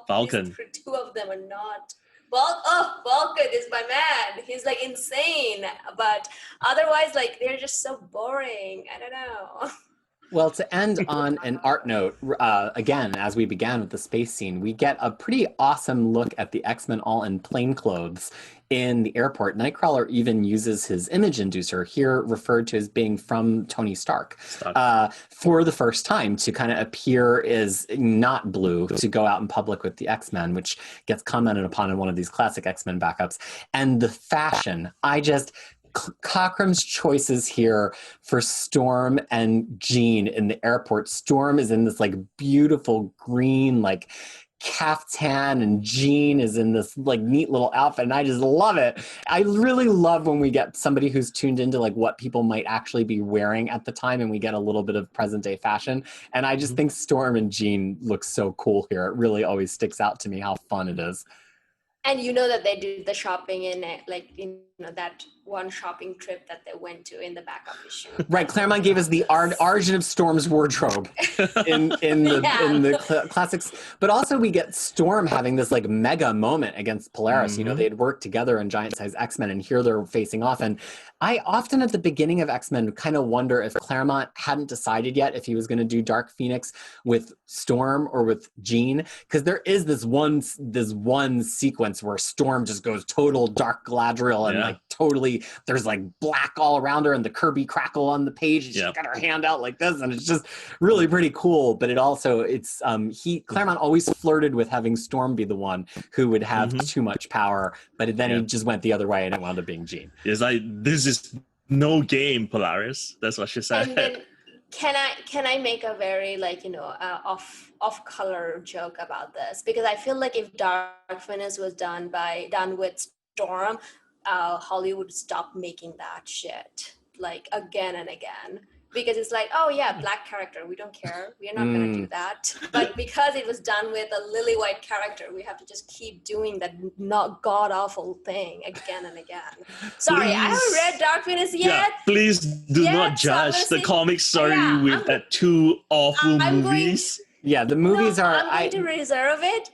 Falcon. Two of them are not. Vulcan is my man. He's insane, but otherwise, they're just so boring. I don't know. Well, to end on an art note, again, as we began with the space scene, we get a pretty awesome look at the X-Men all in plain clothes in the airport. Nightcrawler even uses his image inducer, here referred to as being from Tony Stark, for the first time to kind of appear as not blue to go out in public with the X-Men, which gets commented upon in one of these classic X-Men backups. And the fashion, Cockrum's choices here for Storm and Jean in the airport. Storm is in this beautiful green caftan, and Jean is in this neat little outfit, and I just love it. I really love when we get somebody who's tuned into what people might actually be wearing at the time, and we get a little bit of present day fashion. And I just think Storm and Jean look so cool here. It really always sticks out to me how fun it is. And that they do the shopping in it, that one shopping trip that they went to in the backup issue. Right, Claremont gave us the origin of Storm's wardrobe in the classics. But also we get Storm having this mega moment against Polaris. They had worked together in Giant Size X-Men, and here they're facing off. And I often at the beginning of X-Men kind of wonder if Claremont hadn't decided yet if he was going to do Dark Phoenix with Storm or with Jean, because there is this one sequence where Storm just goes total Dark Galadriel and totally there's black all around her and the Kirby crackle on the page, and she's got her hand out like this, and it's just really pretty cool. But Claremont always flirted with having Storm be the one who would have too much power, but then he just went the other way and it wound up being Jean. It's this is no game, Polaris. That's what she said. can I make a very off color joke about this? Because I feel like if Dark Phoenix was done with Storm, Hollywood would stop making that shit like again and again. Because it's like, oh yeah, black character, we don't care, we're not gonna do that. But because it was done with a lily white character, we have to just keep doing that not god awful thing again and again. Sorry, please. I haven't read Dark Phoenix yet. Yeah, please do not judge the comic story with that two awful movies. The movies are. I'm going to reserve it.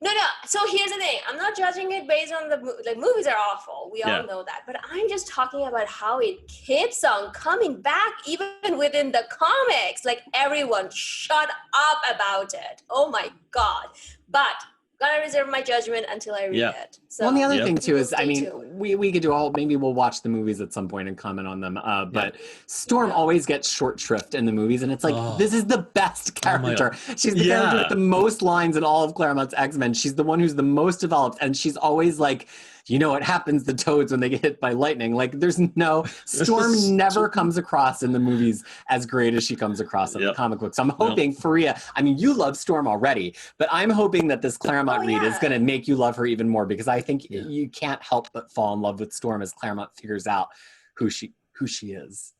No. So here's the thing. I'm not judging it based on the movies are awful. We all know that. But I'm just talking about how it keeps on coming back even within the comics. Like everyone shut up about it. Oh my God. But gonna reserve my judgment until I read it. So, well, and the other thing too is, I mean, we could do maybe we'll watch the movies at some point and comment on them. But Storm always gets short shrift in the movies, and it's like, this is the best character. She's the character with the most lines in all of Claremont's X-Men. She's the one who's the most developed, and she's always like, you know what happens to Toads when they get hit by lightning. Like, there's no, Storm never comes across in the movies as great as she comes across in the comic book. So I'm hoping, Fariha, I mean, you love Storm already, but I'm hoping that this Claremont read is going to make you love her even more, because I think you can't help but fall in love with Storm as Claremont figures out who she is.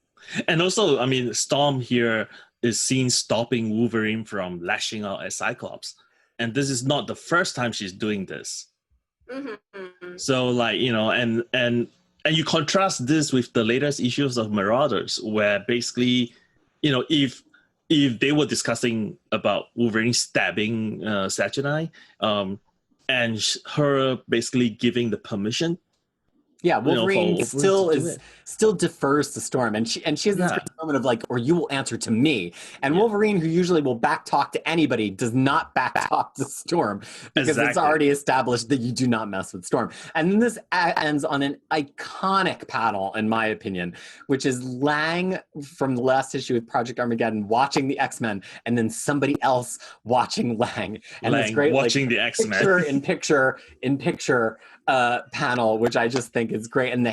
And also, I mean, Storm here is seen stopping Wolverine from lashing out at Cyclops. And this is not the first time she's doing this. Mm-hmm. So like, you know, and you contrast this with the latest issues of Marauders, where basically, you know, if they were discussing about Wolverine stabbing Saturday, and her basically giving the permission. Yeah, Wolverine still defers to Storm, and she has this great moment of like, or you will answer to me. And Wolverine, who usually will back talk to anybody, does not back talk to Storm, because it's already established that you do not mess with Storm. And then this ends on an iconic panel, in my opinion, which is Lang from the last issue with Project Armageddon watching the X-Men, and then somebody else watching Lang. And it's great watching the X-Men picture in picture panel, which I just think is great, and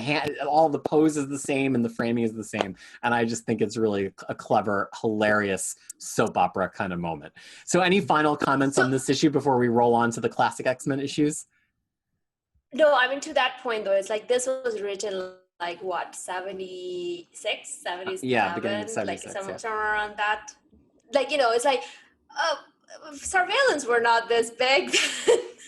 all the pose is the same and the framing is the same, and I just think it's really a clever, hilarious soap opera kind of moment. So any final comments on this issue before we roll on to the classic X-Men issues? No, I mean, to that point though, it's like this was written like what, 76, 77? Beginning of 76, like somewhere around that. Like, you know, it's like surveillance were not this big.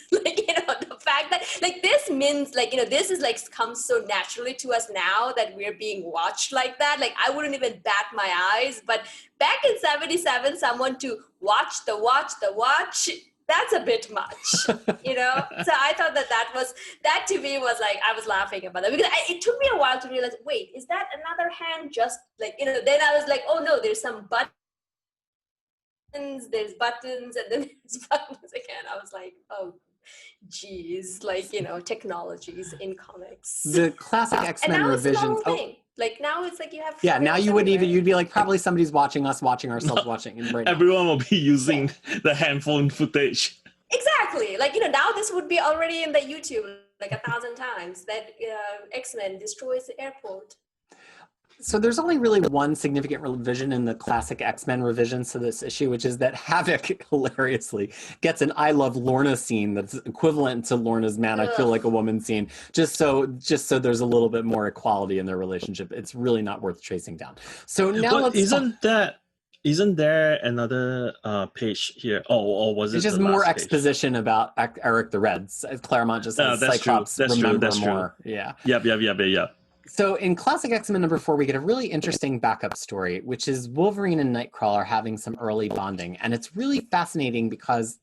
Like, you know, the fact that like this means like, you know, this is like comes so naturally to us now that we're being watched like that. Like, I wouldn't even bat my eyes, but back in 77, someone to watch the watch, that's a bit much, you know? So I thought that to me was like, I was laughing about that, because it took me a while to realize, wait, is that another hand? Just like, you know, then I was like, oh no, there's some there's buttons, and then there's buttons again. I was like, oh geez, like, you know, technologies in comics. The classic X-Men revisions. Like now it's like you have. Yeah, now you would you'd be like, probably somebody's watching us, watching ourselves, watching. And everyone will be using the handphone footage. Exactly. Like, you know, now this would be already in the YouTube like 1,000 times that X-Men destroys the airport. So there's only really one significant revision in the classic X-Men revisions to this issue, which is that Havoc, hilariously, gets an I Love Lorna scene that's equivalent to Lorna's Man, I Feel Like a Woman scene, just so there's a little bit more equality in their relationship. It's really not worth chasing down. So now isn't there another page here? Or was it? It's just more exposition about Eric the Red. Claremont just says Cyclops remember more. True. Yeah. Yep. So in classic X-Men #4, we get a really interesting backup story, which is Wolverine and Nightcrawler having some early bonding. And it's really fascinating because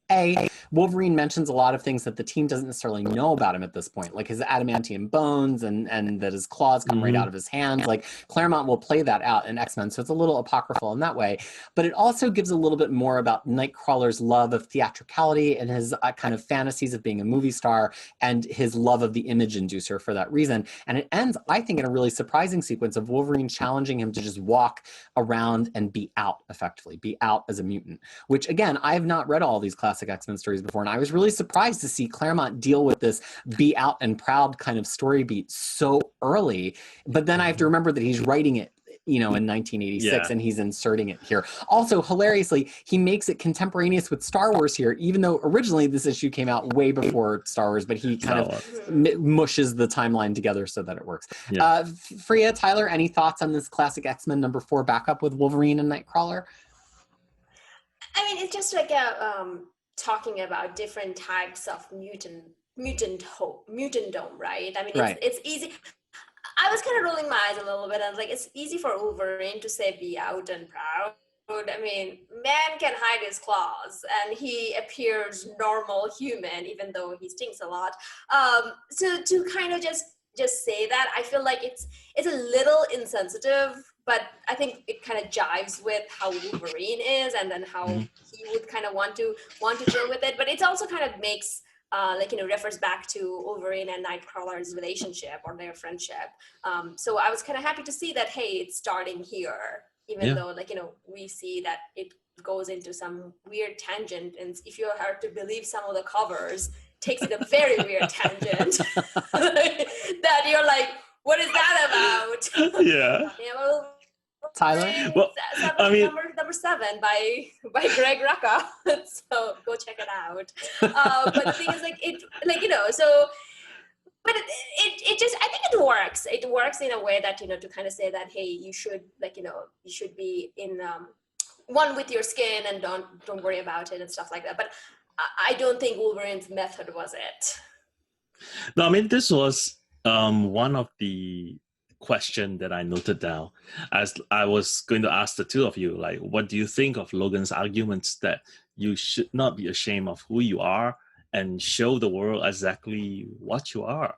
Wolverine mentions a lot of things that the team doesn't necessarily know about him at this point, like his adamantium bones and that his claws come right out of his hands. Like, Claremont will play that out in X-Men, so it's a little apocryphal in that way. But it also gives a little bit more about Nightcrawler's love of theatricality and his kind of fantasies of being a movie star, and his love of the image inducer for that reason. And it ends, I think, in a really surprising sequence of Wolverine challenging him to just walk around and be out effectively, be out as a mutant, which again, I have not read all these classic X-Men stories before. And I was really surprised to see Claremont deal with this be out and proud kind of story beat so early. But then I have to remember that he's writing it you know, in 1986, Yeah. and he's inserting it here. Also, hilariously, he makes it contemporaneous with Star Wars here, even though originally this issue came out way before Star Wars, but he kind of mushes the timeline together so that it works. Yeah. Freya, Tyler, any thoughts on this classic X-Men #4 backup with Wolverine and Nightcrawler? I mean, it's just like talking about different types of mutantdom, right? I mean, it's easy. I was kind of rolling my eyes a little bit. I was like, it's easy for Wolverine to say be out and proud. I mean, man can hide his claws, and he appears normal human, even though he stinks a lot. So to kind of just say that, I feel like it's a little insensitive, but I think it kind of jives with how Wolverine is, and then how he would kind of want to deal with it. But it also kind of makes refers back to Wolverine and Nightcrawler's relationship or their friendship. So I was kind of happy to see that, hey, it's starting here, even though we see that it goes into some weird tangent, and if you are to believe some of the covers, takes it a very weird tangent that you're like, what is that about? Yeah. Well, Tyler? Well, I mean, number 7 by Greg Rucka. So go check it out. But the thing is, it just, I think it works. It works in a way that, to kind of say that, hey, you should be in one with your skin, and don't worry about it and stuff like that. But I don't think Wolverine's method was it. No, I mean, this was one of the question that I noted down as I was going to ask the two of you, like, what do you think of Logan's arguments that you should not be ashamed of who you are and show the world exactly what you are?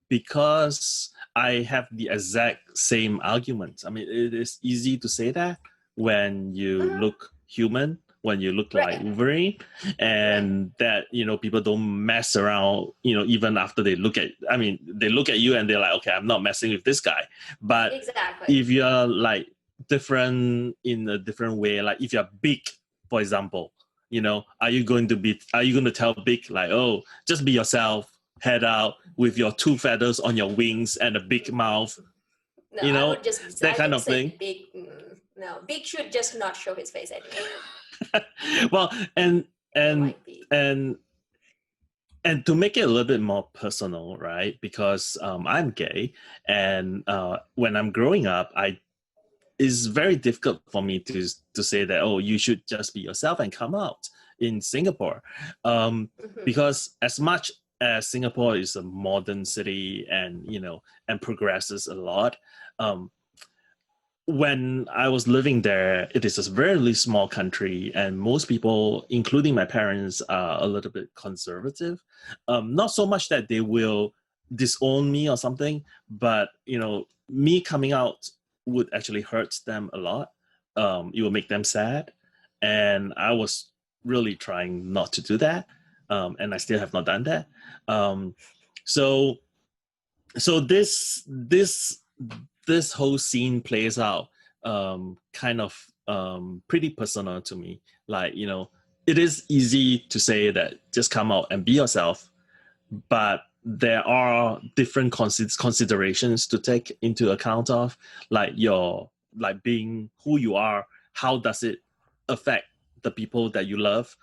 Because I have the exact same argument. I mean, it is easy to say that when you look human, when you look like Wolverine, and that, people don't mess around, even after they look at you and they're like, okay, I'm not messing with this guy. But if you're like different in a different way, like if you're big, for example, are you going to tell Big, like, oh, just be yourself, head out with your 2 feathers on your wings and a big mouth, No, I would just, that kind of thing. Big should just not show his face anyway. Well, and to make it a little bit more personal, right? Because I'm gay, and when I'm growing up, it's very difficult for me to say that, oh, you should just be yourself and come out in Singapore, because as much as Singapore is a modern city and and progresses a lot. When I was living there, it is a very small country, and most people, including my parents, are a little bit conservative. Not so much that they will disown me or something, but me coming out would actually hurt them a lot. It will make them sad, and I was really trying not to do that, and I still have not done that. So this whole scene plays out kind of pretty personal to me. Like, it is easy to say that just come out and be yourself, but there are different considerations to take into account of, like being who you are. How does it affect the people that you love,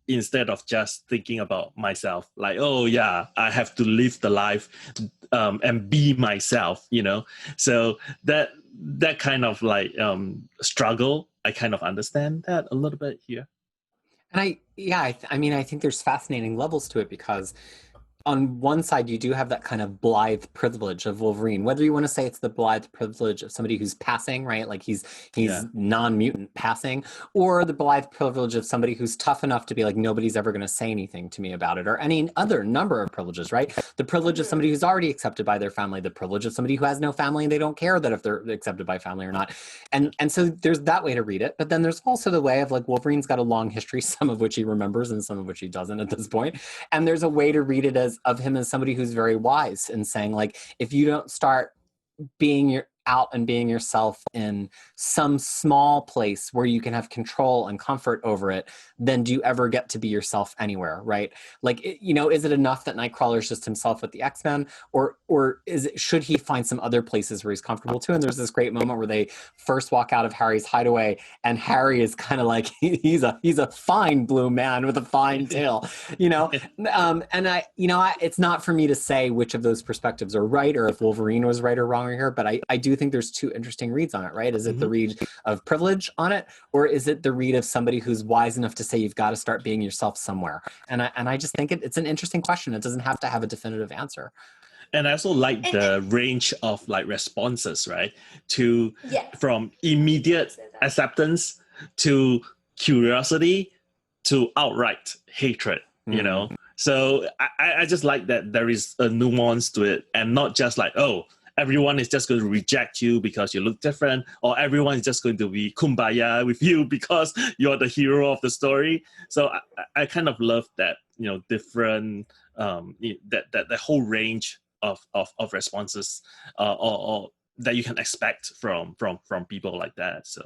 instead of just thinking about myself, like, oh yeah, I have to live the life and be myself, so that kind of like struggle, I kind of understand that a little bit here. And I think there's fascinating levels to it, because on one side, you do have that kind of blithe privilege of Wolverine, whether you want to say it's the blithe privilege of somebody who's passing, right? Like he's non-mutant passing, or the blithe privilege of somebody who's tough enough to be like, nobody's ever going to say anything to me about it, or any other number of privileges, right? The privilege of somebody who's already accepted by their family, the privilege of somebody who has no family and they don't care that if they're accepted by family or not. And so there's that way to read it. But then there's also the way of like, Wolverine's got a long history, some of which he remembers and some of which he doesn't at this point. And there's a way to read it of him as somebody who's very wise and saying, like, if you don't start being out and being yourself in some small place where you can have control and comfort over it, then do you ever get to be yourself anywhere, right? Like, is it enough that Nightcrawler is just himself with the X-Men, or should he find some other places where he's comfortable too? And there's this great moment where they first walk out of Harry's hideaway, and Harry is kind of like, he's a fine blue man with a fine tail, and it's not for me to say which of those perspectives are right, or if Wolverine was right or wrong here, but I do think there's two interesting reads on it, right? Is it the read of privilege on it, or is it the read of somebody who's wise enough to say you've got to start being yourself somewhere? And I just think it's an interesting question. It doesn't have to have a definitive answer. And I also like the range of like responses, right? From immediate acceptance to curiosity to outright hatred, So I just like that there is a nuance to it, and not just like, oh, everyone is just going to reject you because you look different, or everyone is just going to be kumbaya with you because you're the hero of the story. So I kind of love that, different, that the whole range of responses or that you can expect from people like that. So.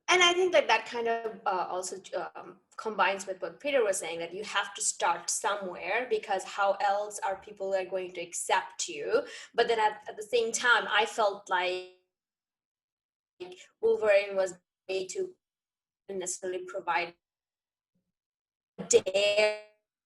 And I think that kind of also combines with what Peter was saying, that you have to start somewhere, because how else are people going to accept you? But then at the same time, I felt like Wolverine was made to necessarily provide dare,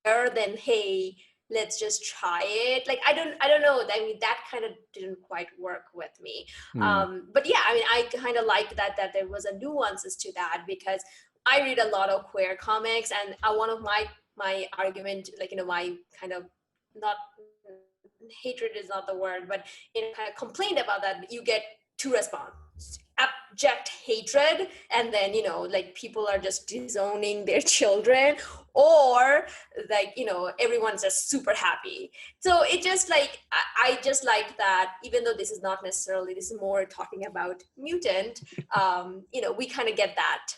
then, hey, let's just try it. Like, I don't know. I mean, that kind of didn't quite work with me. But yeah, I mean, I kind of like that there was a nuances to that, because I read a lot of queer comics, and one of my argument, like, my kind of, not hatred is not the word, but kind of complaint about that, you get two responses: abject hatred, and then like people are just disowning their children, or like everyone's just super happy. So it just like I just like that, even though this is not necessarily, this is more talking about mutant, we kind of get that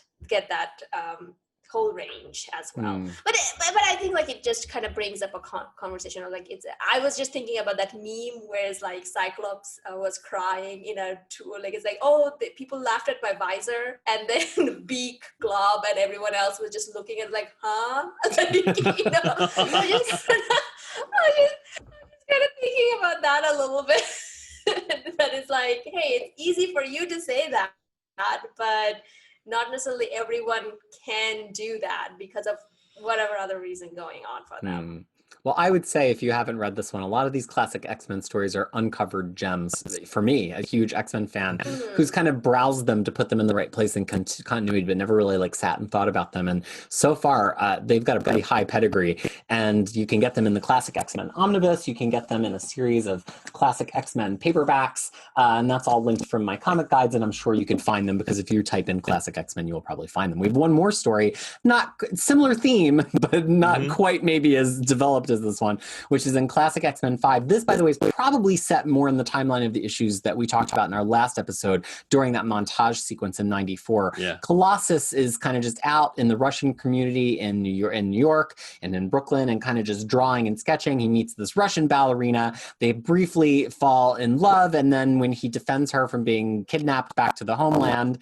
whole range as well. But I think like it just kind of brings up a conversation of like, I was just thinking about that meme where it's like Cyclops was crying in a tour, like it's like, oh, people laughed at my visor, and then Beak, Glob, and everyone else was just looking at like, huh? Like, I was just kind of thinking about that a little bit. That it's like, hey, it's easy for you to say that, but not necessarily everyone can do that because of whatever other reason going on for them. Well, I would say, if you haven't read this one, a lot of these classic X-Men stories are uncovered gems. For me, a huge X-Men fan who's kind of browsed them to put them in the right place in continuity, but never really like sat and thought about them. And so far, they've got a pretty high pedigree, and you can get them in the classic X-Men omnibus. You can get them in a series of classic X-Men paperbacks, and that's all linked from my comic guides, and I'm sure you can find them, because if you type in classic X-Men, you will probably find them. We have one more story, not similar theme, but not quite maybe as developed as this one, which is in Classic X-Men 5. This, by the way, is probably set more in the timeline of the issues that we talked about in our last episode during that montage sequence in 94. Yeah. Colossus is kind of just out in the Russian community in New York and in Brooklyn, and kind of just drawing and sketching. He meets this Russian ballerina. They briefly fall in love, and then when he defends her from being kidnapped back to the homeland,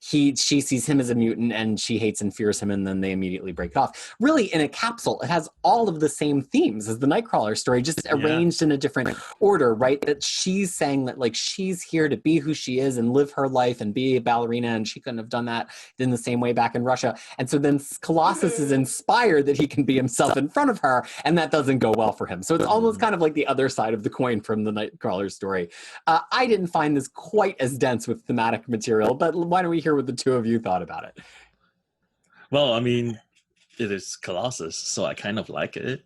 she sees him as a mutant, and she hates and fears him, and then they immediately break it off. Really, in a capsule, it has all of the same themes as the Nightcrawler story, just arranged in a different order, right? That she's saying that like she's here to be who she is and live her life and be a ballerina, and she couldn't have done that in the same way back in Russia. And so then Colossus is inspired that he can be himself in front of her, and that doesn't go well for him. So it's almost kind of like the other side of the coin from the Nightcrawler story. I didn't find this quite as dense with thematic material, but why don't we hear what the two of you thought about it? Well, I mean, it is Colossus, so I kind of like it.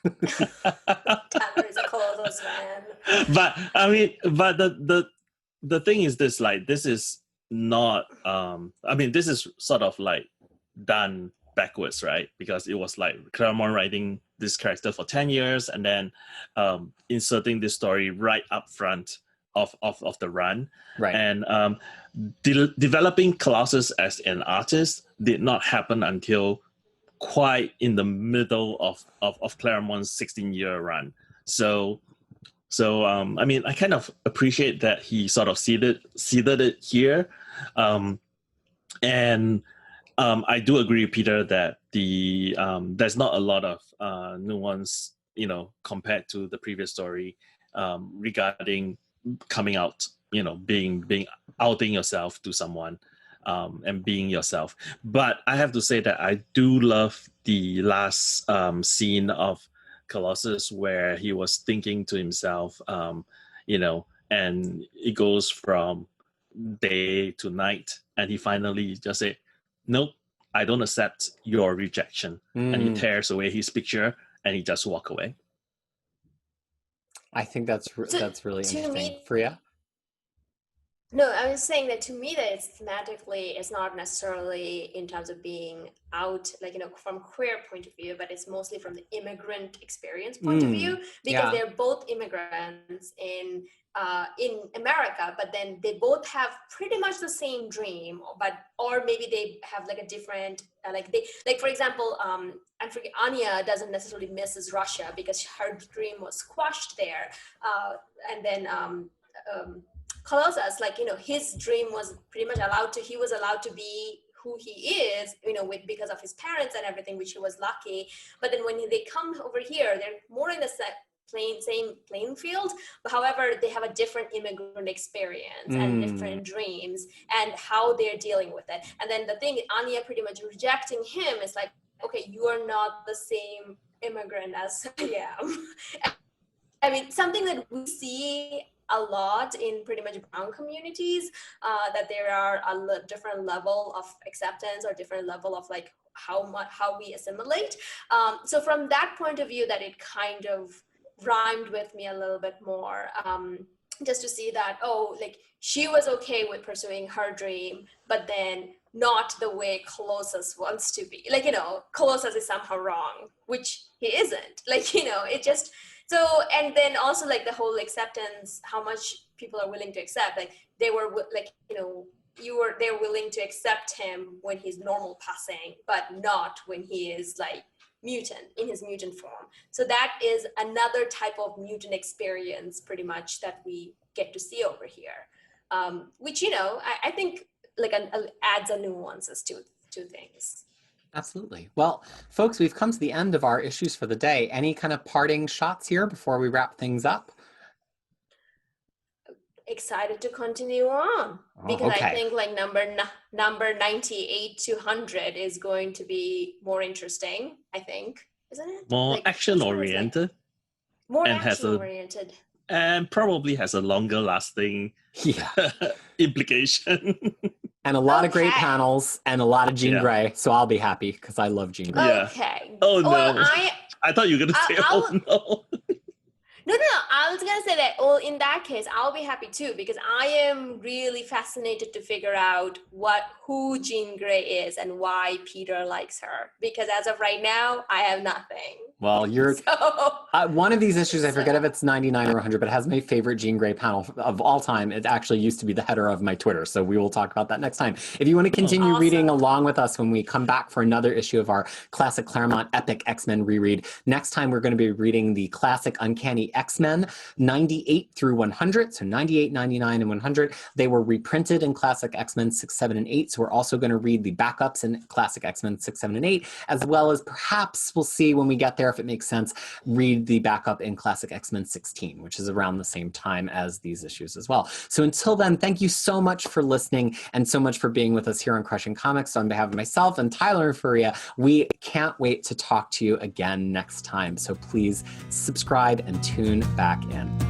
Tyler is a Colossus fan. But I mean, but the thing is this, like, this is not I mean, this is sort of like done backwards, right? Because it was like Claremont writing this character for 10 years and then inserting this story right up front of the run. Right. And developing Colossus as an artist did not happen until quite in the middle of Claremont's 16-year run. So So I mean, I kind of appreciate that he sort of seeded it here, and I do agree, Peter, that there's not a lot of nuance, compared to the previous story regarding coming out, being outing yourself to someone. And being yourself. But I have to say that I do love the last scene of Colossus where he was thinking to himself, and it goes from day to night, and he finally just said, nope, I don't accept your rejection. And he tears away his picture and he just walk away. I think that's really interesting. Fariha? No, I was saying that to me that it's thematically, it's not necessarily in terms of being out, from queer point of view, but it's mostly from the immigrant experience point of view, because they're both immigrants in America, but then they both have pretty much the same dream, or maybe they have like a different, for example, I forget, Anya doesn't necessarily misses Russia because her dream was squashed there, and then Colossus, his dream was pretty much he was allowed to be who he is, because of his parents and everything, which he was lucky. But then when they come over here, they're more in the same playing field. But however, they have a different immigrant experience and different dreams and how they're dealing with it. And then the thing, Anya pretty much rejecting him is like, okay, you are not the same immigrant as I am. I mean, something that we see a lot in pretty much brown communities, that there are a different level of acceptance or different level of how we assimilate. So from that point of view, that it kind of rhymed with me a little bit more, just to see that, she was okay with pursuing her dream, but then not the way Colossus wants to be. Colossus is somehow wrong, which he isn't. It just... So, and then also the whole acceptance, how much people are willing to accept, they're willing to accept him when he's normal passing, but not when he is mutant, in his mutant form. So that is another type of mutant experience pretty much that we get to see over here, which, I think adds a nuances to things. Absolutely. Well, folks, we've come to the end of our issues for the day. Any kind of parting shots here before we wrap things up? Excited to continue on, because I think number 98 to 100 is going to be more interesting, I think, isn't it? More action oriented. More action oriented. And probably has a longer lasting implication. And a lot of great panels and a lot of Jean Grey, so I'll be happy because I love Jean Grey. Yeah. Okay. Oh no! Well, I thought you were gonna say, "Oh no." No. I was gonna say that. Well, in that case, I'll be happy too, because I am really fascinated to figure out who Jean Grey is and why Peter likes her. Because as of right now, I have nothing. Well, one of these issues, I forget if it's 99 or 100, but it has my favorite Jean Grey panel of all time. It actually used to be the header of my Twitter, so we will talk about that next time. If you want to continue reading along with us when we come back for another issue of our classic Claremont epic X-Men reread, next time we're going to be reading the classic Uncanny X-Men 98 through 100, so 98, 99, and 100. They were reprinted in classic X-Men 6, 7, and 8, so we're also going to read the backups in classic X-Men 6, 7, and 8, as well as perhaps we'll see when we get there if it makes sense, read the backup in classic X-Men 16, which is around the same time as these issues as well. So until then, thank you so much for listening and so much for being with us here on Crushing Comics. On behalf of myself and Tyler and Fariha, we can't wait to talk to you again next time. So please subscribe and tune back in.